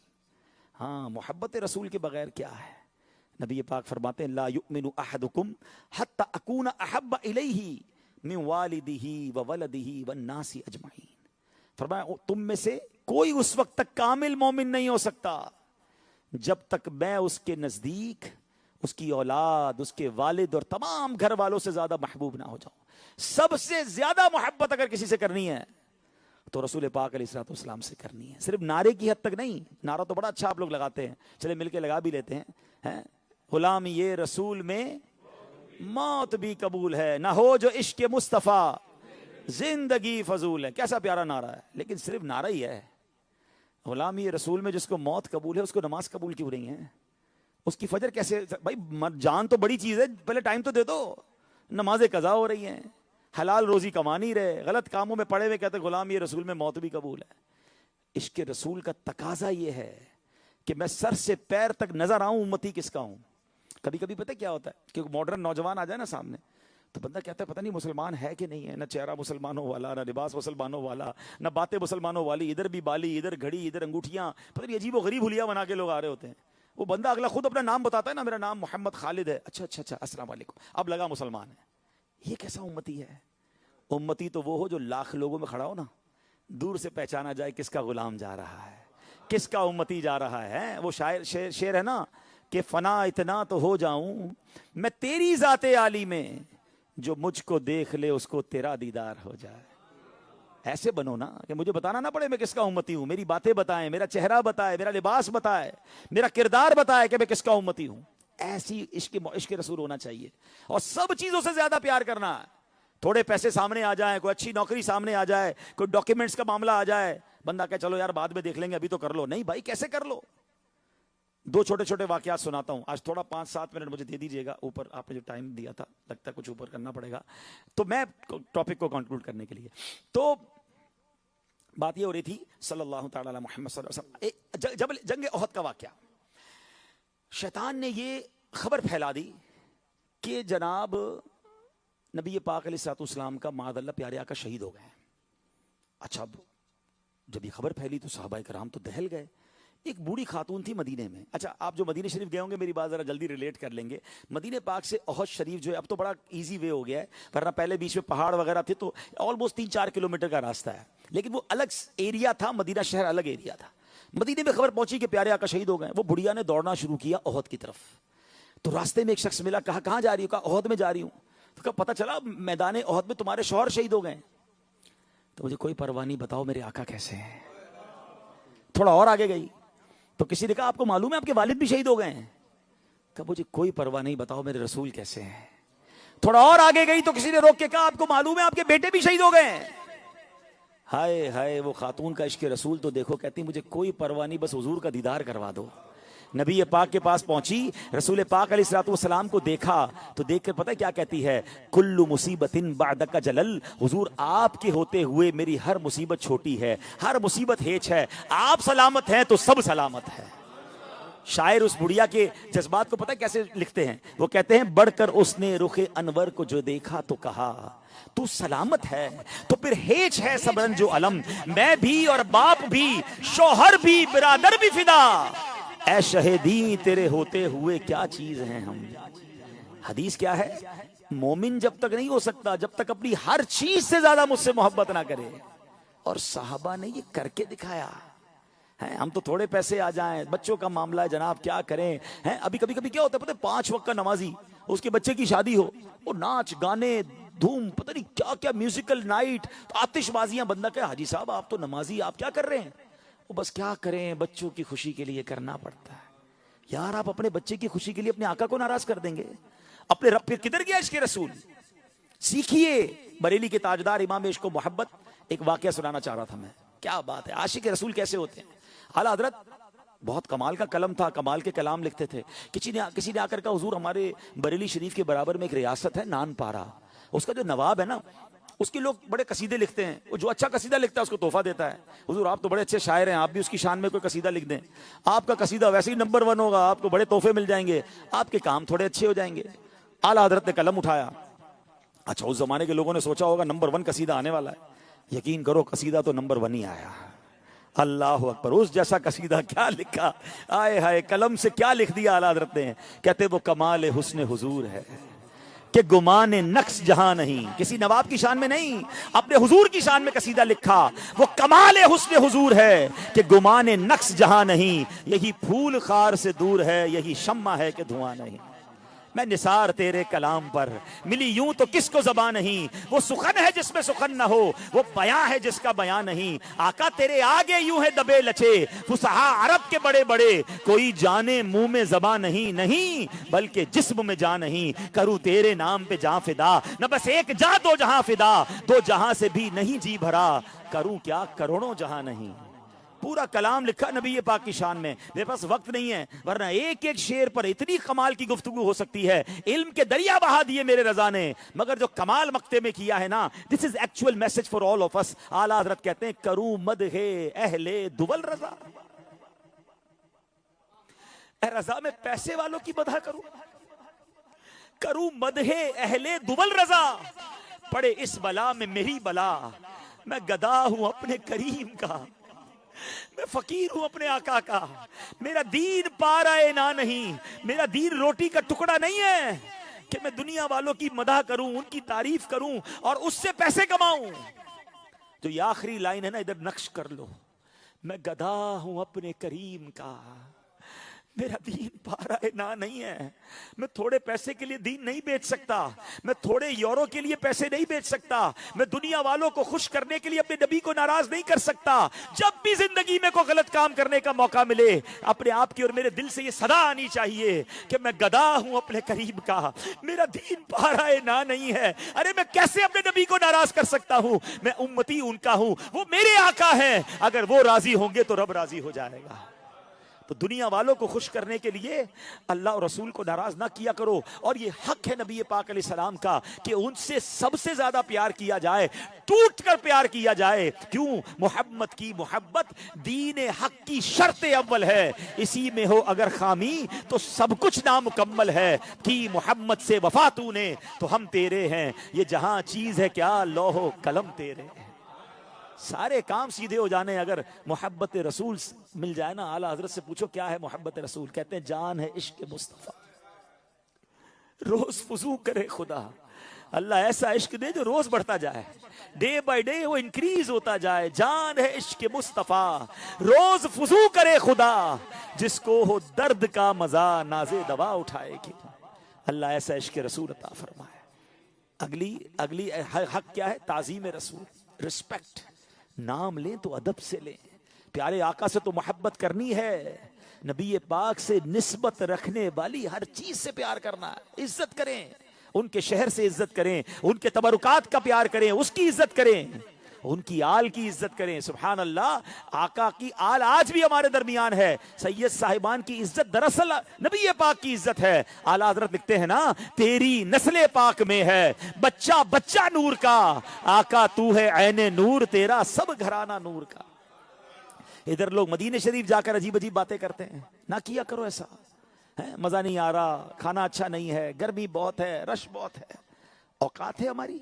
S1: ہاں محبت رسول کے بغیر کیا ہے؟ نبی پاک فرماتے ہیں لا یؤمن احدکم حتی اکون احب الیہ من والدہ وولدہ والناس اجمعین، فرمایا تم میں سے کوئی اس وقت تک کامل مومن نہیں ہو سکتا جب تک میں اس کے نزدیک اس کی اولاد، اس کے والد اور تمام گھر والوں سے زیادہ محبوب نہ ہو جاؤں۔ سب سے زیادہ محبت اگر کسی سے کرنی ہے تو رسول پاک علیہ الصلوۃ والسلام سے کرنی ہے۔ صرف نعرے کی حد تک نہیں، نعرہ تو بڑا اچھا آپ لوگ لگاتے ہیں، چلے مل کے لگا بھی لیتے ہیں، غلام یہ رسول میں موت بھی قبول ہے، نہ ہو جو عشق مصطفیٰ زندگی فضول ہے۔ کیسا پیارا نعرہ ہے، لیکن صرف نعرہ ہی ہے۔ غلام یہ رسول میں جس کو موت قبول ہے اس کو نماز قبول کیوں نہیں ہے؟ اس کی فجر کیسے؟ بھائی جان تو بڑی چیز ہے، پہلے ٹائم تو دے دو۔ نمازیں قضا ہو رہی ہیں، حلال روزی کما نہیں رہے، غلط کاموں میں پڑے ہوئے، کہتے غلام یہ رسول میں موت بھی قبول ہے۔ عشق رسول کا تقاضا یہ ہے کہ میں سر سے پیر تک نظر آؤں امتی کس کا ہوں. کبھی کبھی پتہ کیا ہوتا ہے کہ ماڈرن نوجوان آ جائے نا سامنے تو بندہ کہتا ہے پتہ نہیں مسلمان ہے کہ نہیں ہے, نہ چہرہ مسلمانوں والا, نہ لباس مسلمانوں والا, نہ باتیں مسلمانوں والی, ادھر بھی بالی, ادھر گھڑی, ادھر انگوٹھیاں, پتہ نہیں عجیب و غریب حلیہ بنا کے لوگ آ رہے ہوتے ہیں. وہ بندہ اگلا خود اپنا نام بتاتا ہے نا, میرا نام محمد خالد ہے, اچھا السلام علیکم, اب لگا مسلمان ہے. یہ کیسا امتی ہے؟ امتی تو وہ ہو جو لاکھ لوگوں میں کھڑا ہو نا, دور سے پہچانا جائے کس کا غلام جا رہا ہے, کس کا امتی جا رہا ہے. وہ شعر ہے نا کہ فنا اتنا تو ہو جاؤں میں تیری ذات عالی میں, جو مجھ کو دیکھ لے اس کو تیرا دیدار ہو جائے. ایسے بنو نا کہ مجھے بتانا نہ پڑے میں کس کا امتی ہوں, میری باتیں بتائیں, میرا چہرہ بتائے, میرا لباس بتائے, میرا کردار بتائے کہ میں کس کا امتی ہوں. ایسی عشق رسول ہونا چاہیے, اور سب چیزوں سے زیادہ پیار کرنا ہے. تھوڑے پیسے سامنے آ جائیں, کوئی اچھی نوکری سامنے آ جائے, کوئی ڈاکیومنٹس کا معاملہ آ جائے, بندہ کہ چلو یار بعد میں دیکھ لیں گے, ابھی تو کر لو. نہیں بھائی, کیسے کر لو؟ دو چھوٹے چھوٹے واقعات سناتا ہوں. آج تھوڑا 5-7 منٹ مجھے دے دیجیے گا, اوپر آپ نے جو ٹائم دیا تھا لگتا ہے کچھ اوپر کرنا پڑے گا, تو میں ٹاپک کو کنکلوڈ کرنے کے لیے. تو بات یہ ہو رہی تھی صلی اللہ تعالی علی محمد صلی اللہ علیہ وسلم, جب جنگ احد کا واقعہ, شیطان نے یہ خبر پھیلا دی کہ جناب نبی پاک علیہ الصلوۃ والسلام کا معاذ اللہ پیارے آقا شہید ہو گئے. اچھا, جب یہ خبر پھیلی تو صحابہ کرام تو دہل گئے. ایک بوڑھی خاتون تھی مدینے میں. اچھا, آپ جو مدینے شریف گئے ہوں گے میری بات ذرا جلدی ریلیٹ کر لیں گے. مدینے پاک سے احد شریف جو ہے اب تو بڑا ایزی وے ہو گیا ہے, ورنہ پہلے بیچ میں پہاڑ وغیرہ تھے تو آلموسٹ 3-4 کلومیٹر کا راستہ ہے, لیکن وہ الگ ایریا تھا, مدینہ شہر الگ ایریا تھا. مدینے میں خبر پہنچی کہ پیارے آقا شہید ہو گئے. وہ بڑھیا نے دوڑنا شروع کیا احد کی طرف. تو راستے میں ایک شخص ملا, کہا کہاں جا رہی ہو؟ کہا احد میں جا رہی ہوں. تو کہا پتہ چلا میدان احد میں تمہارے شوہر شہید ہو گئے. تو مجھے کوئی پرواہ نہیں, بتاؤ میرے آقا کیسے ہیں. تھوڑا اور آگے گئی تو کسی نے کہا آپ کو معلوم ہے آپ کے والد بھی شہید ہو گئے ہیں. کہا مجھے کوئی پرواہ نہیں, بتاؤ میرے رسول کیسے ہیں. تھوڑا اور آگے گئی تو کسی نے روک کے کہا آپ کو معلوم ہے آپ کے بیٹے بھی شہید ہو گئے ہیں. ہائے ہائے, وہ خاتون کا عشق رسول تو دیکھو, کہتی مجھے کوئی پرواہ نہیں, بس حضور کا دیدار کروا دو. نبی پاک کے پاس پہنچی, رسول پاک علیہ الصلوۃ والسلام کو دیکھا تو دیکھ کر پتہ کیا کہتی ہے, کل مصیبت بعدک جلل, حضور آپ کے ہوتے ہوئے میری ہر مصیبت چھوٹی ہے, ہر مصیبت ہیچ ہے, آپ سلامت ہیں تو سب سلامت ہے. شاعر اس بڑھیا کے جذبات کو پتہ کیسے لکھتے ہیں, وہ کہتے ہیں بڑھ کر اس نے رخ انور کو جو دیکھا تو کہا تو سلامت ہے, تو پھر ہیچ ہے سب رنج و علم, میں بھی اور باپ بھی, شوہر بھی, برادر بھی فدا, اے شہیدی تیرے ہوتے ہوئے کیا چیز ہیں ہم. حدیث کیا ہے, مومن جب تک نہیں ہو سکتا جب تک اپنی ہر چیز سے زیادہ مجھ سے محبت نہ کرے. اور صحابہ نے یہ کر کے دکھایا. ہم تو تھوڑے پیسے آ جائیں, بچوں کا معاملہ ہے جناب کیا کریں. ابھی کبھی کیا ہوتا ہے پتہ ہے, 5 وقت کا نمازی, اس کے بچے کی شادی ہو, وہ ناچ گانے دھوم پتہ نہیں کیا کیا میوزیکل نائٹ, آتش بازیاں, بندہ کہ حاجی صاحب آپ تو نمازی, آپ کیا کر رہے ہیں. وہ بس کیا کریں, بچوں کی خوشی کے لیے کرنا پڑتا ہے. یار آپ اپنے بچے کی خوشی کے لیے اپنے آقا کو ناراض کر دیں گے, اپنے رب. پھر کدھر گیا عشق رسول, سیکھیے. بریلی کے تاجدار امام عشق و محبت ایک واقعہ سنانا چاہ رہا تھا میں. کیا بات ہے, عاشق رسول کیسے ہوتے ہیں. اعلیٰ حضرت بہت کمال کا قلم تھا, کمال کے کلام لکھتے تھے. کسی نے آ کر کہا حضور ہمارے بریلی شریف کے برابر میں ایک ریاست ہے نان پارا, اس کا جو نواب ہے نا اس کے لوگ بڑے قصیدے لکھتے ہیں, وہ جو اچھا قصیدہ لکھتا ہے اس کو تحفہ دیتا ہے. حضور آپ تو بڑے اچھے شاعر ہیں, آپ بھی اس کی شان میں کوئی قصیدہ لکھ دیں, آپ کا قصیدہ ویسے ہی نمبر 1 ہوگا, آپ کو بڑے تحفے مل جائیں گے, آپ کے کام تھوڑے اچھے ہو جائیں گے. اعلیٰ حضرت نے قلم اٹھایا. اچھا, اس زمانے کے لوگوں نے سوچا ہوگا نمبر 1 قصیدہ آنے والا ہے. یقین کرو قصیدہ تو نمبر 1 ہی آیا. اللہ اکبر, اس جیسا قصیدہ کیا لکھا, آئے ہائے, قلم سے کیا لکھ دیا اعلیٰ حضرت نے. کہتے وہ کمال حسن حضور ہے کہ گمان نقص جہاں نہیں. کسی نواب کی شان میں نہیں, اپنے حضور کی شان میں قصیدہ لکھا. وہ کمال حسن حضور ہے کہ گمان نقص جہاں نہیں, یہی پھول خار سے دور ہے, یہی شمع ہے کہ دھواں نہیں. میں نثار تیرے کلام پر ملی یوں تو کس کو زبان نہیں, وہ سخن ہے جس میں سخن نہ ہو, وہ بیاں ہے جس کا بیاں نہیں. آقا تیرے آگے یوں ہے دبے لچے فصحا عرب کے بڑے بڑے, کوئی جانے منہ میں زبان نہیں, نہیں بلکہ جسم میں جان نہیں. کروں تیرے نام پہ جاں فدا, نہ بس ایک جاں 2 جہاں فدا, 2 جہاں سے بھی نہیں جی بھرا, کروں کیا کروڑوں جہاں نہیں. پورا کلام لکھا نبی پاک کی شان میں. میرے پاس وقت نہیں ہے, ورنہ ایک ایک شعر پر اتنی کمال کی گفتگو ہو سکتی ہے. علم کے دریا بہا دیے میرے رضا نے, مگر جو کمال مقتے میں کیا ہے نا, this is actual message for all of us. اعلیٰ حضرت کہتے ہیں کروں مدح اہل دول رضا. اے رضا میں پیسے والوں کی مدح کروں مدح اہل دبل رضا، پڑے اس بلا میں میری بلا، میں گدا ہوں اپنے کریم کا، میں فقیر ہوں اپنے آقا کا، میرا دین پارائے نہ نہیں، میرا دین روٹی کا ٹکڑا نہیں ہے کہ میں دنیا والوں کی مدح کروں، ان کی تعریف کروں اور اس سے پیسے کماؤں۔ تو یہ آخری لائن ہے نا، ادھر نقش کر لو، میں گدا ہوں اپنے کریم کا، میرا دین پارائے نہ نہیں ہے، میں تھوڑے پیسے کے لیے دین نہیں بیچ سکتا، میں تھوڑے یورو کے لیے پیسے نہیں بیچ سکتا، میں دنیا والوں کو خوش کرنے کے لیے اپنے نبی کو ناراض نہیں کر سکتا۔ جب بھی زندگی میں کوئی غلط کام کرنے کا موقع ملے، اپنے آپ کی اور میرے دل سے یہ صدا آنی چاہیے کہ میں گدا ہوں اپنے قریب کا، میرا دین پارائے نہ نہیں ہے۔ ارے میں کیسے اپنے نبی کو ناراض کر سکتا ہوں؟ میں امتی ان کا ہوں، وہ میرے آقا ہیں، اگر وہ راضی ہوں گے تو رب راضی ہو جائے گا۔ تو دنیا والوں کو خوش کرنے کے لیے اللہ اور رسول کو ناراض نہ کیا کرو، اور یہ حق ہے نبی پاک علیہ السلام کا کہ ان سے سب سے زیادہ پیار کیا جائے، ٹوٹ کر پیار کیا جائے۔ کیوں؟ محمد کی محبت دین حق کی شرط اول ہے، اسی میں ہو اگر خامی تو سب کچھ نامکمل ہے۔ کی محمد سے وفا تو نے تو ہم تیرے ہیں، یہ جہاں چیز ہے کیا لوح و قلم تیرے ہیں۔ سارے کام سیدھے ہو جانے اگر محبت رسول مل جائے نا۔ اعلیٰ حضرت سے پوچھو کیا ہے محبت رسول، کہتے ہیں جان ہے عشق مصطفیٰ، روز فضو کرے خدا۔ اللہ ایسا عشق دے جو روز بڑھتا جائے، ڈے بائی ڈے وہ انکریز ہوتا جائے۔ جان ہے عشق مصطفیٰ، روز فضو کرے خدا، جس کو ہو درد کا مزہ نازے دوا اٹھائے گی۔ اللہ ایسا عشق رسول عطا فرمائے۔ اگلی حق کیا ہے؟ تعظیم رسول، رسپیکٹ۔ نام لیں تو ادب سے لیں، پیارے آقا سے تو محبت کرنی ہے، نبی پاک سے نسبت رکھنے والی ہر چیز سے پیار کرنا ہے۔ عزت کریں، ان کے شہر سے عزت کریں، ان کے تبرکات کا پیار کریں، اس کی عزت کریں، ان کی آل کی عزت کریں۔ سبحان اللہ، آقا کی آل آج بھی ہمارے درمیان ہے۔ سید صاحبان کی عزت دراصل نبی پاک کی عزت ہے۔ اعلیٰ حضرت لکھتے ہیں نا، تیری نسل پاک میں ہے بچہ بچہ نور کا، آقا تو ہے عین نور، تیرا سب گھرانہ نور کا۔ ادھر لوگ مدینہ شریف جا کر عجیب عجیب باتیں کرتے ہیں، نہ کیا کرو ایسا، مزہ نہیں آ رہا، کھانا اچھا نہیں ہے، گرمی بہت ہے، رش بہت ہے۔ اوقات ہے ہماری،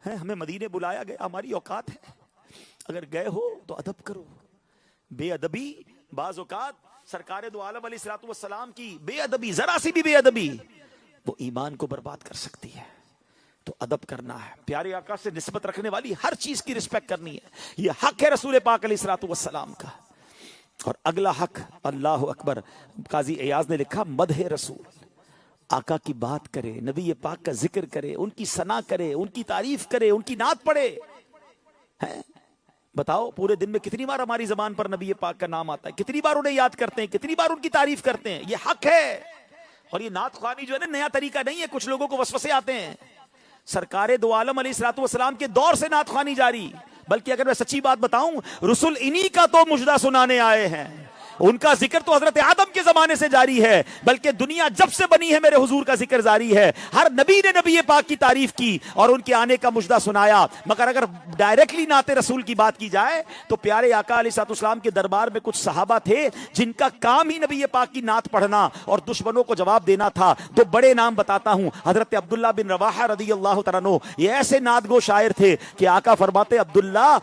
S1: ہمیں مدینے بلایا گیا، ہماری اوقات ہے، اگر گئے ہو تو ادب کرو۔ بے ادبی بعض اوقات سرکار دو عالم علیہ الصلوۃ والسلام کی بے ادبی، ذرا سی بھی بے ادبی وہ ایمان کو برباد کر سکتی ہے۔ تو ادب کرنا ہے، پیارے آقا سے نسبت رکھنے والی ہر چیز کی رسپیکٹ کرنی ہے، یہ حق ہے رسول پاک علیہ الصلوۃ والسلام کا۔ اور اگلا حق، اللہ اکبر، قاضی ایاز نے لکھا مدح رسول، آقا کی بات کرے، نبی پاک کا ذکر کرے، ان کی ثنا کرے، ان کی تعریف کرے، ان کی نعت پڑھے۔ بتاؤ پورے دن میں کتنی بار ہماری زبان پر نبی پاک کا نام آتا ہے، کتنی بار انہیں یاد کرتے ہیں، کتنی بار ان کی تعریف کرتے ہیں، یہ حق ہے۔ اور یہ نعت خوانی جو ہے نا، نیا طریقہ نہیں ہے، کچھ لوگوں کو وسوسے آتے ہیں۔ سرکار دو عالم علیہ الصلوۃ والسلام کے دور سے نعت خوانی جاری، بلکہ اگر میں سچی بات بتاؤں، رسول انہی کا تو مجدہ سنانے آئے ہیں، ان کا ذکر تو حضرت آدم کے زمانے سے جاری ہے، بلکہ دنیا جب سے بنی ہے میرے حضور کا ذکر جاری ہے۔ ہر نبی نے نبی پاک کی تعریف کی اور ان کے آنے کا مجدہ سنایا۔ مگر اگر ڈائریکٹلی نعت رسول کی بات کی جائے تو پیارے آقا علیہ السلام کے دربار میں کچھ صحابہ تھے جن کا کام ہی نبی پاک کی نعت پڑھنا اور دشمنوں کو جواب دینا تھا۔ دو بڑے نام بتاتا ہوں، حضرت عبداللہ بن رواحہ رضی اللہ تعالیٰ عنہ، یہ ایسے نعت گو شاعر تھے کہ آقا فرماتے عبداللہ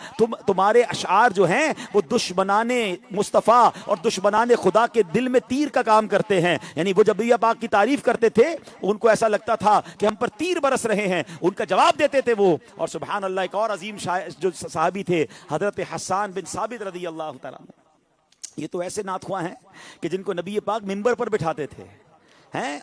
S1: تمہارے اشعار جو ہیں وہ دشمنان مصطفیٰ اور دشمنان خدا کے دل میں تیر کا کام کرتے ہیں۔ یعنی وہ جب نبی پاک کی تعریف کرتے تھے ان کو ایسا لگتا تھا کہ ہم پر تیر برس رہے ہیں، ان کا جواب دیتے تھے وہ۔ اور سبحان اللہ، ایک اور عظیم جو صحابی تھے حضرت حسان بن ثابت رضی اللہ تعالیٰ عنہ، یہ تو ایسے نعت خواں ہیں کہ جن کو نبی پاک منبر پر بٹھاتے تھے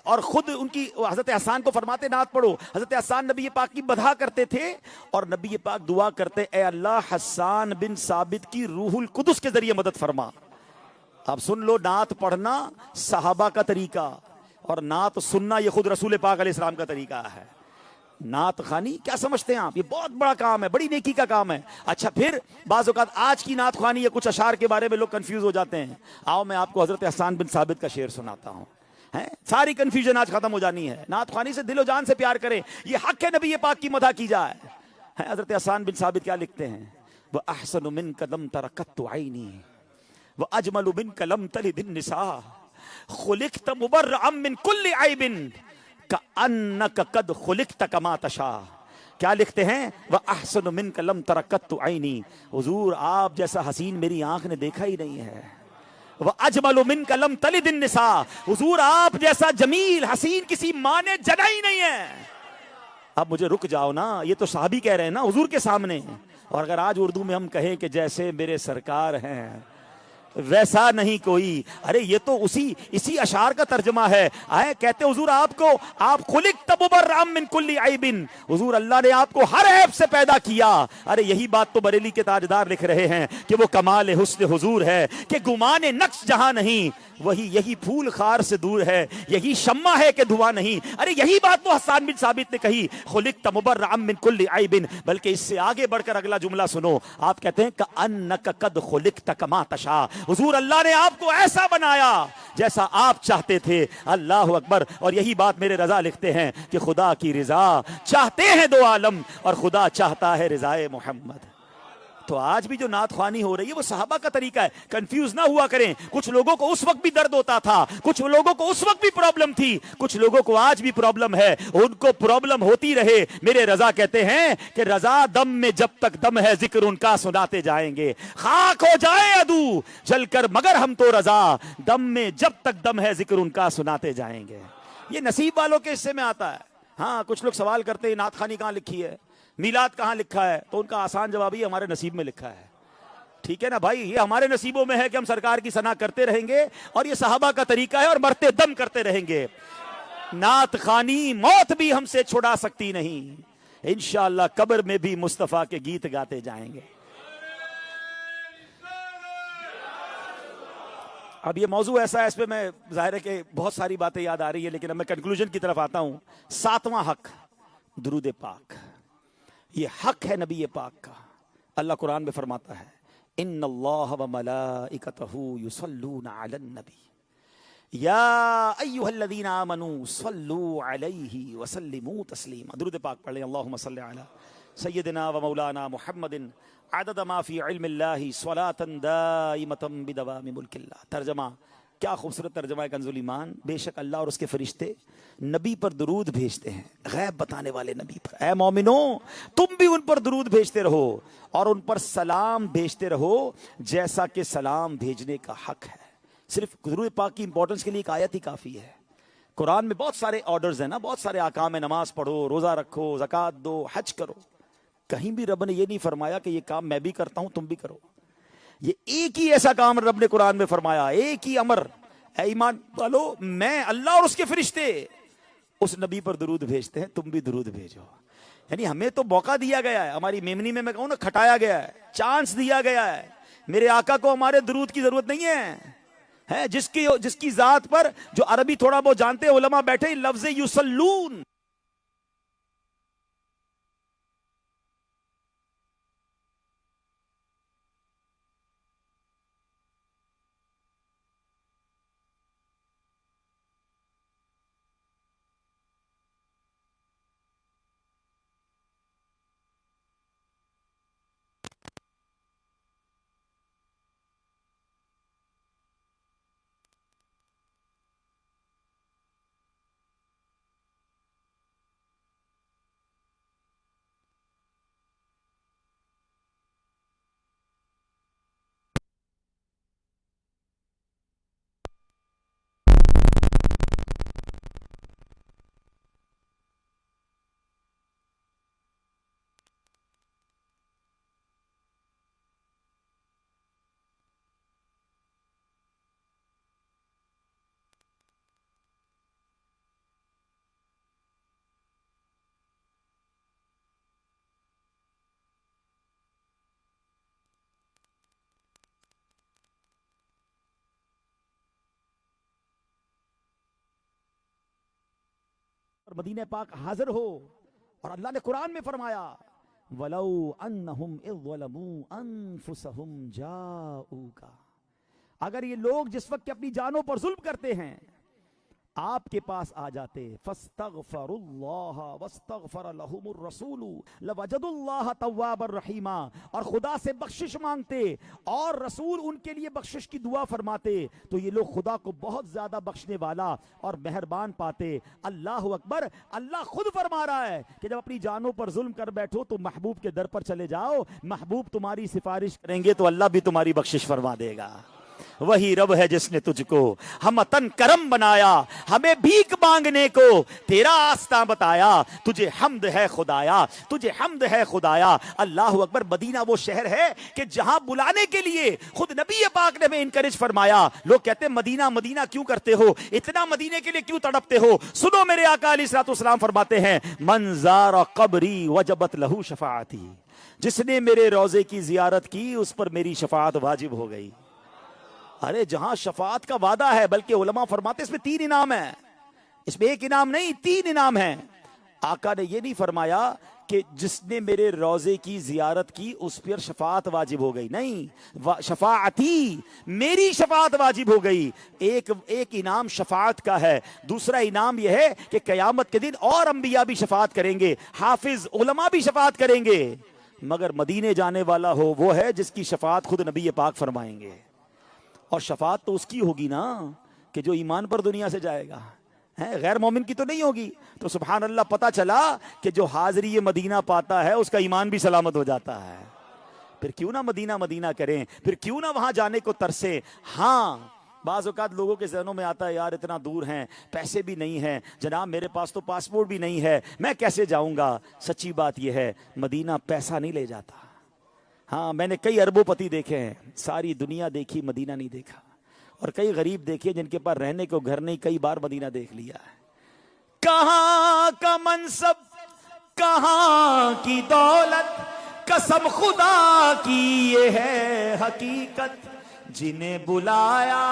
S1: اور خود ان کی حضرت حسان کو فرماتے نعت پڑھو۔ حضرت حسان نبی پاک کی مدح کرتے تھے اور نبی پاک دعا کرتے، اے اللہ حسان بن ثابت کی روح القدس کے ذریعے مدد فرما۔ اب سن لو، نعت پڑھنا صحابہ کا طریقہ اور نعت سننا یہ خود رسول پاک علیہ السلام کا طریقہ ہے۔ نعت خوانی کیا سمجھتے ہیں آپ؟ یہ بہت بڑا کام ہے، بڑی نیکی کا کام ہے۔ اچھا پھر بعض اوقات آج کی نعت خوانی یا کچھ اشعار کے بارے میں لوگ کنفیوز ہو جاتے ہیں۔ آؤ میں آپ کو حضرت حسان بن ثابت کا شعر سناتا ہوں، ساری کنفیوژن آج ختم ہو جانی ہے۔ نعت خوانی سے دل و جان سے پیار کریں، یہ حق ہے نبی پاک کی مدح کی جائے۔ حضرت حسان بن ثابت کیا لکھتے ہیں؟ وَأَحْسَنُ مِنْكَ لَمْ تَرَ قَطُّ عَيْنِي وَأَجْمَلُ مِنْكَ لَمْ تَلِدِ النِّسَاءُ خلقت مبرأ من کل عیب کأنک قد خلقت کما تشاء. کیا لکھتے ہیں؟ وَأَحْسَنُ مِنْكَ لَمْ تَرَكَتْ عَيْنِي. حضور آپ جیسا حسین میری آنکھ نے دیکھا ہی نہیں ہے. وَأَجْمَلُ مِنْكَ لَمْ تَلِدِ النِّسَاء. حضور آپ جیسا جمیل حسین کسی ماں نے جنا ہی نہیں ہے. اب مجھے رک جاؤ نا، یہ تو صحابی کہہ رہے ہیں نا حضور کے سامنے. اور اگر آج اردو میں ہم کہیں کہ جیسے میرے سرکار ہیں ویسا نہیں کوئی، ارے یہ تو اسی اشعار کا ترجمہ ہے. آئے کہتے حضور آپ کو، آپ خلقت مبرأ من کل عیب، حضور اللہ نے آپ کو ہر عیب سے پیدا کیا. ارے یہی بات تو بریلی کے تاجدار لکھ رہے ہیں کہ وہ کمال حسن حضور ہے کہ گمان نقش جہاں نہیں، وہی یہی پھول خار سے دور ہے، یہی شمع ہے کہ دھواں نہیں. ارے یہی بات تو حسان بن ثابت نے کہی، خلقت مبرأ من کل عیب. بلکہ اس سے آگے بڑھ کر اگلا جملہ سنو، آپ کہتے ہیں کأنک قد خلقت کما تشاء. حضور اللہ نے آپ کو ایسا بنایا جیسا آپ چاہتے تھے. اللہ اکبر. اور یہی بات میرے رضا لکھتے ہیں کہ خدا کی رضا چاہتے ہیں دو عالم، اور خدا چاہتا ہے رضائے محمد. تو آج بھی جو نعت خوانی ہو رہی ہے وہ صحابہ کا طریقہ ہے. کنفیوز نہ ہوا کریں. کچھ لوگوں کو اس وقت بھی درد ہوتا تھا، کچھ لوگوں کو اس وقت بھی پرابلم تھی، کچھ لوگوں کو آج بھی پرابلم ہے. ان کو پرابلم ہوتی رہے. میرے رضا کہتے ہیں کہ رضا دم میں جب تک دم ہے ذکر ان کا سناتے جائیں گے. خاک ہو جائے عدو جل کر مگر ہم تو رضا، دم میں جب تک دم ہے ذکر ان کا سناتے جائیں گے. یہ نصیب والوں کے حصے میں آتا ہے. ہاں کچھ لوگ سوال کرتے ہیں نعت خوانی کہاں لکھی ہے، میلاد کہاں لکھا ہے، تو ان کا آسان جواب یہ ہمارے نصیب میں لکھا ہے. ٹھیک ہے نا بھائی، یہ ہمارے نصیبوں میں ہے کہ ہم سرکار کی ثنا کرتے رہیں گے، اور یہ صحابہ کا طریقہ ہے، اور مرتے دم کرتے رہیں گے. نعت خوانی موت بھی ہم سے چھڑا سکتی نہیں، انشاءاللہ قبر میں بھی مصطفیٰ کے گیت گاتے جائیں گے. اب یہ موضوع ایسا ہے، اس پہ میں ظاہر ہے کہ بہت ساری باتیں یاد آ رہی ہیں، لیکن اب میں کنکلوژن کی طرف آتا ہوں. 7واں حق درود پاک. یہ حق ہے نبی پاک کا. اللہ قرآن میں فرماتا ہے ان اللہ وملائکتہ یصلون علی النبی یا ایھا الذین آمنوا صلوا علیہ وسلموا تسلیما. درود پاک پڑھ لیں. اللہم صل علی سیدنا و مولانا محمد عدد ما فی علم اللہ صلاۃ دائمۃ بدوام ملک اللہ. ترجمہ کیا خوبصورت ترجمہ ہے کنز الایمان. بے شک اللہ اور اس کے فرشتے نبی پر درود بھیجتے ہیں، غیب بتانے والے نبی پر. اے مومنو تم بھی ان پر درود بھیجتے رہو اور ان پر سلام بھیجتے رہو جیسا کہ سلام بھیجنے کا حق ہے. صرف درود پاک کی امپورٹنس کے لیے ایک آیت ہی کافی ہے. قرآن میں بہت سارے آرڈرز ہیں نا، بہت سارے احکام ہیں. نماز پڑھو، روزہ رکھو، زکوٰۃ دو، حج کرو. کہیں بھی رب نے یہ نہیں فرمایا کہ یہ کام میں بھی کرتا ہوں تم بھی کرو. یہ ایک ہی ایسا کام رب نے قرآن میں فرمایا، ایک ہی امر. اے ایمان والو میں اللہ اور اس کے فرشتے اس نبی پر درود بھیجتے ہیں، تم بھی درود بھیجو. یعنی ہمیں تو موقع دیا گیا ہے، ہماری میمنی میں کہوں نا کھٹایا گیا ہے، چانس دیا گیا ہے. میرے آقا کو ہمارے درود کی ضرورت نہیں ہے. جس کی ذات پر جو عربی تھوڑا بہت جانتے ہیں علماء بیٹھے، لفظ یصلون مدینہ پاک حاضر ہو. اور اللہ نے قرآن میں فرمایا وَلَوْ أَنَّهُمْ إِذْ ظَلَمُوا أَنفُسَهُمْ جَاءُوكَ. اگر یہ لوگ جس وقت اپنی جانوں پر ظلم کرتے ہیں آپ کے پاس آ جاتے فاستغفروا واستغفر لهم الرسول لوجدوا الله توابا رحیما، اور خدا سے بخشش مانگتے اور رسول ان کے لیے بخشش کی دعا فرماتے تو یہ لوگ خدا کو بہت زیادہ بخشنے والا اور مہربان پاتے۔ اللہ اکبر، اللہ خود فرما رہا ہے کہ جب اپنی جانوں پر ظلم کر بیٹھو تو محبوب کے در پر چلے جاؤ، محبوب تمہاری سفارش کریں گے تو اللہ بھی تمہاری بخشش فرما دے گا۔ وہی رب ہے جس نے تجھ کو ہمتن کرم بنایا، ہمیں بھیک مانگنے کو تیرا آستاں بتایا، تجھے حمد ہے خدایا، تجھے حمد ہے خدایا۔ اللہ اکبر، مدینہ وہ شہر ہے کہ جہاں بلانے کے لیے خود نبی پاک نے ہمیں انکریج فرمایا۔ لوگ کہتے ہیں مدینہ مدینہ کیوں کرتے ہو، اتنا مدینے کے لیے کیوں تڑپتے ہو؟ سنو، میرے آقا علیہ الصلوۃ والسلام فرماتے ہیں من زار قبری وجبت لہو شفاعتی، جس نے میرے روضے کی زیارت کی اس پر میری شفاعت واجب ہو گئی۔ ارے جہاں شفاعت کا وعدہ ہے، بلکہ علماء فرماتے ہیں اس میں 3 انعام ہیں، اس میں 1 انعام نہیں 3 انعام ہیں۔ آقا نے یہ نہیں فرمایا کہ جس نے میرے روضے کی زیارت کی اس پر شفاعت واجب ہو گئی، نہیں، شفاعتی، میری شفاعت واجب ہو گئی۔ ایک انعام شفاعت کا ہے، دوسرا انعام یہ ہے کہ قیامت کے دن اور انبیاء بھی شفاعت کریں گے، حافظ علماء بھی شفاعت کریں گے، مگر مدینے جانے والا ہو وہ ہے جس کی شفاعت خود نبی پاک فرمائیں گے۔ اور شفاعت تو اس کی ہوگی نا کہ جو ایمان پر دنیا سے جائے گا، غیر مومن کی تو نہیں ہوگی۔ تو سبحان اللہ، پتا چلا کہ جو حاضری مدینہ پاتا ہے اس کا ایمان بھی سلامت ہو جاتا ہے۔ پھر کیوں نہ مدینہ مدینہ کریں، پھر کیوں نہ وہاں جانے کو ترسیں۔ ہاں، بعض اوقات لوگوں کے ذہنوں میں آتا ہے یار اتنا دور ہیں، پیسے بھی نہیں ہیں، جناب میرے پاس تو پاسپورٹ بھی نہیں ہے، میں کیسے جاؤں گا؟ سچی بات یہ ہے مدینہ پیسہ نہیں لے جاتا۔ ہاں، میں نے کئی اربوں پتی دیکھے ہیں، ساری دنیا دیکھی، مدینہ نہیں دیکھا، اور کئی غریب دیکھے جن کے پاس رہنے کو گھر نہیں، کئی بار مدینہ دیکھ لیا ہے۔ کہاں کا منصب، کہاں کی دولت، قسم خدا کی یہ ہے حقیقت، جنہیں بلایا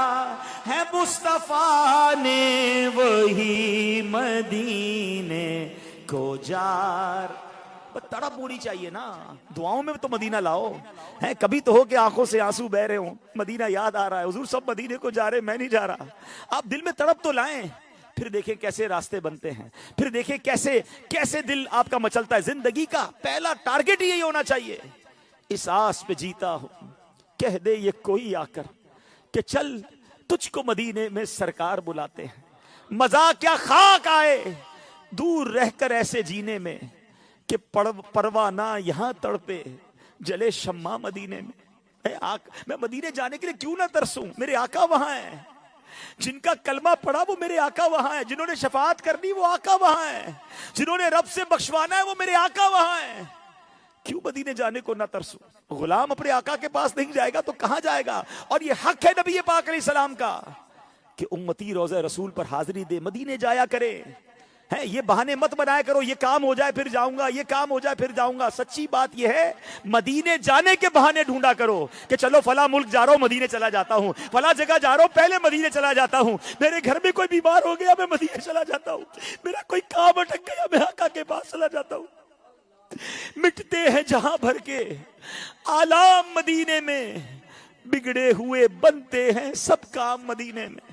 S1: ہے مصطفیٰ نے وہی مدینے کو جار۔ تڑپ ہونی چاہیے نا، دعاؤں میں تو مدینہ لاؤ، ہیں کبھی تو ہو کہ آنکھوں سے آنسو بہ رہے ہوں، مدینہ یاد آ رہا ہے، حضور سب مدینے کو جا رہے، میں نہیں جا رہا۔ آپ دل میں تڑپ تو لائیں، پھر دیکھیں کیسے راستے بنتے ہیں، پھر دیکھیں کیسے دل آپ کا مچلتا ہے۔ زندگی کا پہلا ٹارگٹ یہی ہونا چاہیے، اس آس پہ جیتا ہوں، کہہ دے یہ کوئی آ کر کہ چل تجھ کو مدینے میں سرکار بلاتے ہیں۔ مزہ کیا خاک آئے دور رہ کر ایسے جینے میں، کہ پروانہ یہاں تڑپے جلے شمع مدینے میں۔ میں مدینے جانے کے لیے کیوں نہ ترسوں، میرے آقا وہاں ہیں، جن کا کلمہ پڑھا وہ میرے آقا وہاں ہیں، جنہوں نے شفاعت کرنی وہ آقا وہاں ہیں، جنہوں نے رب سے بخشوانا ہے وہ میرے آقا وہاں ہیں، کیوں مدینے جانے کو نہ ترسوں؟ غلام اپنے آقا کے پاس نہیں جائے گا تو کہاں جائے گا؟ اور یہ حق ہے نبی پاک علیہ السلام کا کہ امتی روضہ رسول پر حاضری دے، مدینے جایا کرے۔ یہ بہانے مت بنایا کرو، یہ کام ہو جائے پھر جاؤں گا، یہ کام ہو جائے پھر جاؤں گا۔ سچی بات یہ ہے مدینے جانے کے بہانے ڈھونڈا کرو کہ چلو فلاں ملک جا رہا ہوں مدینے چلا جاتا ہوں، فلاں جگہ جا رہا ہوں پہلے مدینے چلا جاتا ہوں، میرے گھر میں کوئی بیمار ہو گیا میں مدینے چلا جاتا ہوں، میرا کوئی کام اٹک گیا میں آقا کے پاس چلا جاتا ہوں۔ مٹتے ہیں جہاں بھر کے آلام مدینے میں، بگڑے ہوئے بنتے ہیں سب کام مدینے میں۔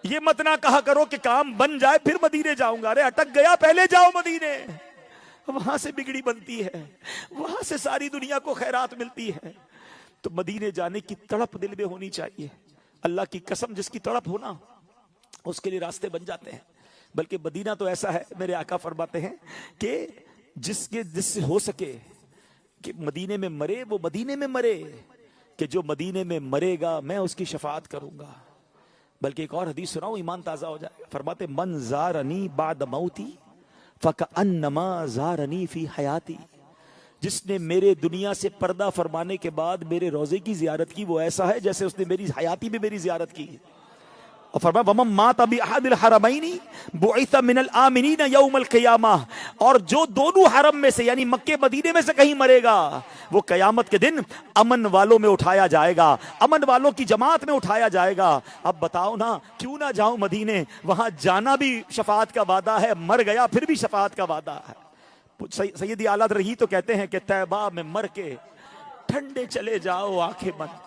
S1: یہ مت نہ کہا کرو کہ کام بن جائے پھر مدینے جاؤں گا، ارے اٹک گیا پہلے جاؤ مدینے، وہاں سے بگڑی بنتی ہے، وہاں سے ساری دنیا کو خیرات ملتی ہے۔ تو مدینے جانے کی تڑپ دل میں ہونی چاہیے۔ اللہ کی قسم جس کی تڑپ ہونا اس کے لیے راستے بن جاتے ہیں۔ بلکہ مدینہ تو ایسا ہے، میرے آقا فرماتے ہیں کہ جس سے ہو سکے کہ مدینے میں مرے وہ مدینے میں مرے، کہ جو مدینے میں مرے گا میں اس کی شفاعت کروں گا۔ بلکہ ایک اور حدیث سناؤں ایمان تازہ ہو جائے گا۔ فرماتے من زارنی بعد موتی فکأنما زارنی فی حیاتی، جس نے میرے دنیا سے پردہ فرمانے کے بعد میرے روزے کی زیارت کی وہ ایسا ہے جیسے اس نے میری حیاتی میں میری زیارت کی۔ اور فرمایا وَمَن مَاتَ بِأَحَدِ الْحَرَمَيْنِ بُعِثَ مِنَ الْآمِنِينَ يَوْمَ الْقِيَامَةِ، اور جو دونوں حرم میں سے یعنی مکے مدینے میں سے کہیں مرے گا وہ قیامت کے دن امن والوں میں اٹھایا جائے گا، امن والوں کی جماعت میں اٹھایا جائے گا۔ اب بتاؤ نا کیوں نہ جاؤں مدینے، وہاں جانا بھی شفاعت کا وعدہ ہے، مر گیا پھر بھی شفاعت کا وعدہ ہے۔ سیدی اعلیٰ رہی تو کہتے ہیں کہ طیبہ میں مر کے ٹھنڈے چلے جاؤ آنکھیں بند،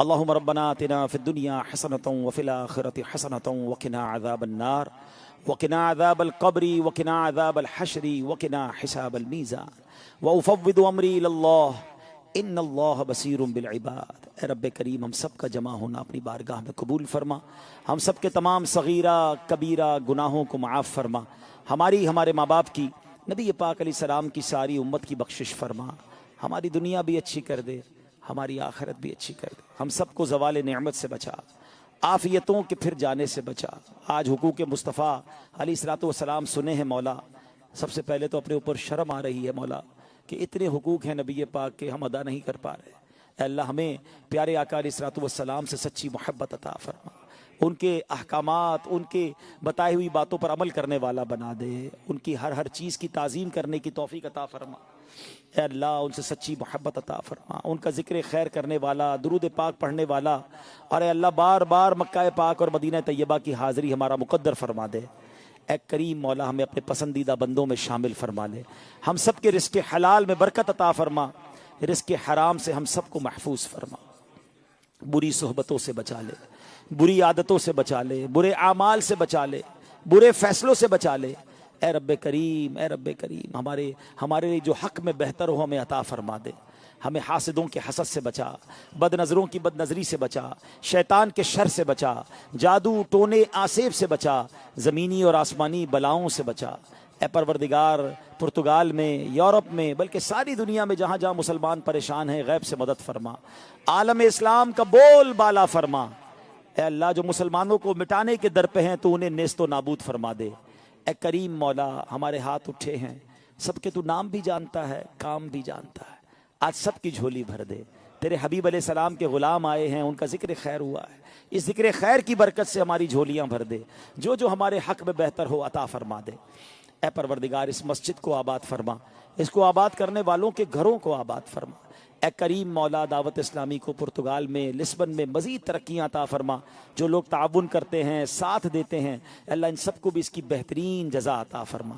S1: اللهم ربنا آتنا في الدنيا حسنة وفي الآخرة حسنة وقنا عذاب النار وقنا عذاب القبر وقنا عذاب الحشر وقنا حساب الميزان وأفوض أمري إلى الله ان اللہ بصیر بالعباد۔ اے رب کریم ہم سب کا جمع ہونا اپنی بارگاہ میں قبول فرما، ہم سب کے تمام صغیرہ کبیرہ گناہوں کو معاف فرما، ہماری ہمارے ماں باپ کی، نبی پاک علیہ السلام کی ساری امت کی بخشش فرما، ہماری دنیا بھی اچھی کر دے، ہماری آخرت بھی اچھی کر دے، ہم سب کو زوال نعمت سے بچا، عافیتوں کے پھر جانے سے بچا۔ آج حقوق مصطفیٰ علیہ الصلوۃ والسلام سنے ہیں مولا، سب سے پہلے تو اپنے اوپر شرم آ رہی ہے مولا کہ اتنے حقوق ہیں نبی پاک کے ہم ادا نہیں کر پا رہے۔ اے اللہ ہمیں پیارے آقا علیہ الصلوۃ والسلام سے سچی محبت عطا فرما، ان کے احکامات، ان کے بتائی ہوئی باتوں پر عمل کرنے والا بنا دے، ان کی ہر چیز کی تعظیم کرنے کی توفیق عطا فرما۔ اے اللہ ان سے سچی محبت عطا فرما، ان کا ذکر خیر کرنے والا، درود پاک پڑھنے والا، اور اے اللہ بار بار مکہ پاک اور مدینہ طیبہ کی حاضری ہمارا مقدر فرما دے۔ اے کریم مولا ہمیں اپنے پسندیدہ بندوں میں شامل فرما لے، ہم سب کے رزق حلال میں برکت عطا فرما، رزق حرام سے ہم سب کو محفوظ فرما، بری صحبتوں سے بچا لے، بری عادتوں سے بچا لے، برے اعمال سے بچا لے، برے فیصلوں سے بچا لے۔ اے رب کریم، اے رب کریم ہمارے لیے جو حق میں بہتر ہو ہمیں عطا فرما دے، ہمیں حاسدوں کے حسد سے بچا، بد نظروں کی بد نظری سے بچا، شیطان کے شر سے بچا، جادو ٹونے آسیب سے بچا، زمینی اور آسمانی بلاؤں سے بچا۔ اے پروردگار پرتگال میں، یورپ میں، بلکہ ساری دنیا میں جہاں جہاں مسلمان پریشان ہیں غیب سے مدد فرما، عالم اسلام کا بول بالا فرما۔ اے اللہ جو مسلمانوں کو مٹانے کے در پہ ہیں تو انہیں نیست و نابود فرما دے۔ اے کریم مولا ہمارے ہاتھ اٹھے ہیں، سب کے تو نام بھی جانتا ہے، کام بھی جانتا ہے، آج سب کی جھولی بھر دے۔ تیرے حبیب علیہ السلام کے غلام آئے ہیں، ان کا ذکر خیر ہوا ہے، اس ذکر خیر کی برکت سے ہماری جھولیاں بھر دے، جو ہمارے حق میں بہتر ہو عطا فرما دے۔ اے پروردگار اس مسجد کو آباد فرما، اس کو آباد کرنے والوں کے گھروں کو آباد فرما۔ اے کریم مولا دعوت اسلامی کو پرتگال میں، لسبن میں مزید ترقیاں عطا فرما، جو لوگ تعاون کرتے ہیں، ساتھ دیتے ہیں، اللہ ان سب کو بھی اس کی بہترین جزا عطا فرما۔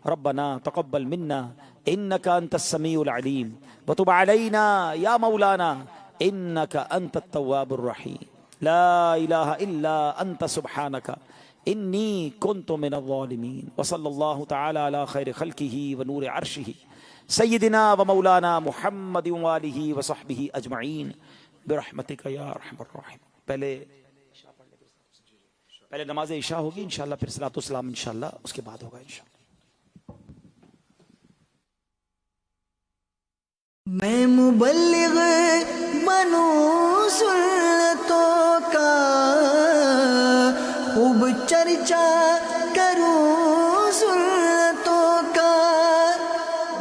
S1: ربنا تقبل منا انك انت السميع العليم وتب علينا يا مولانا انك انت التواب الرحيم لا اله الا انت سبحانك انی کنت من الظالمین۔ وصلی اللہ تعالی علی خیر خلقہ ونور عرشہ سیدنا و مولانا محمد وآلہ وصحبہ اجمعین برحمتک یا ارحم الراحمین۔ پہلے نماز عشاء ہوگی انشاءاللہ، پھر صلاۃ والسلام انشاءاللہ اس کے بعد ہوگا انشاءاللہ۔
S3: میں مبلغ بنوں سنتوں کا، خوب چرچا کروں سنتوں کا،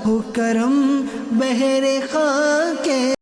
S3: ہو کرم بہر خاک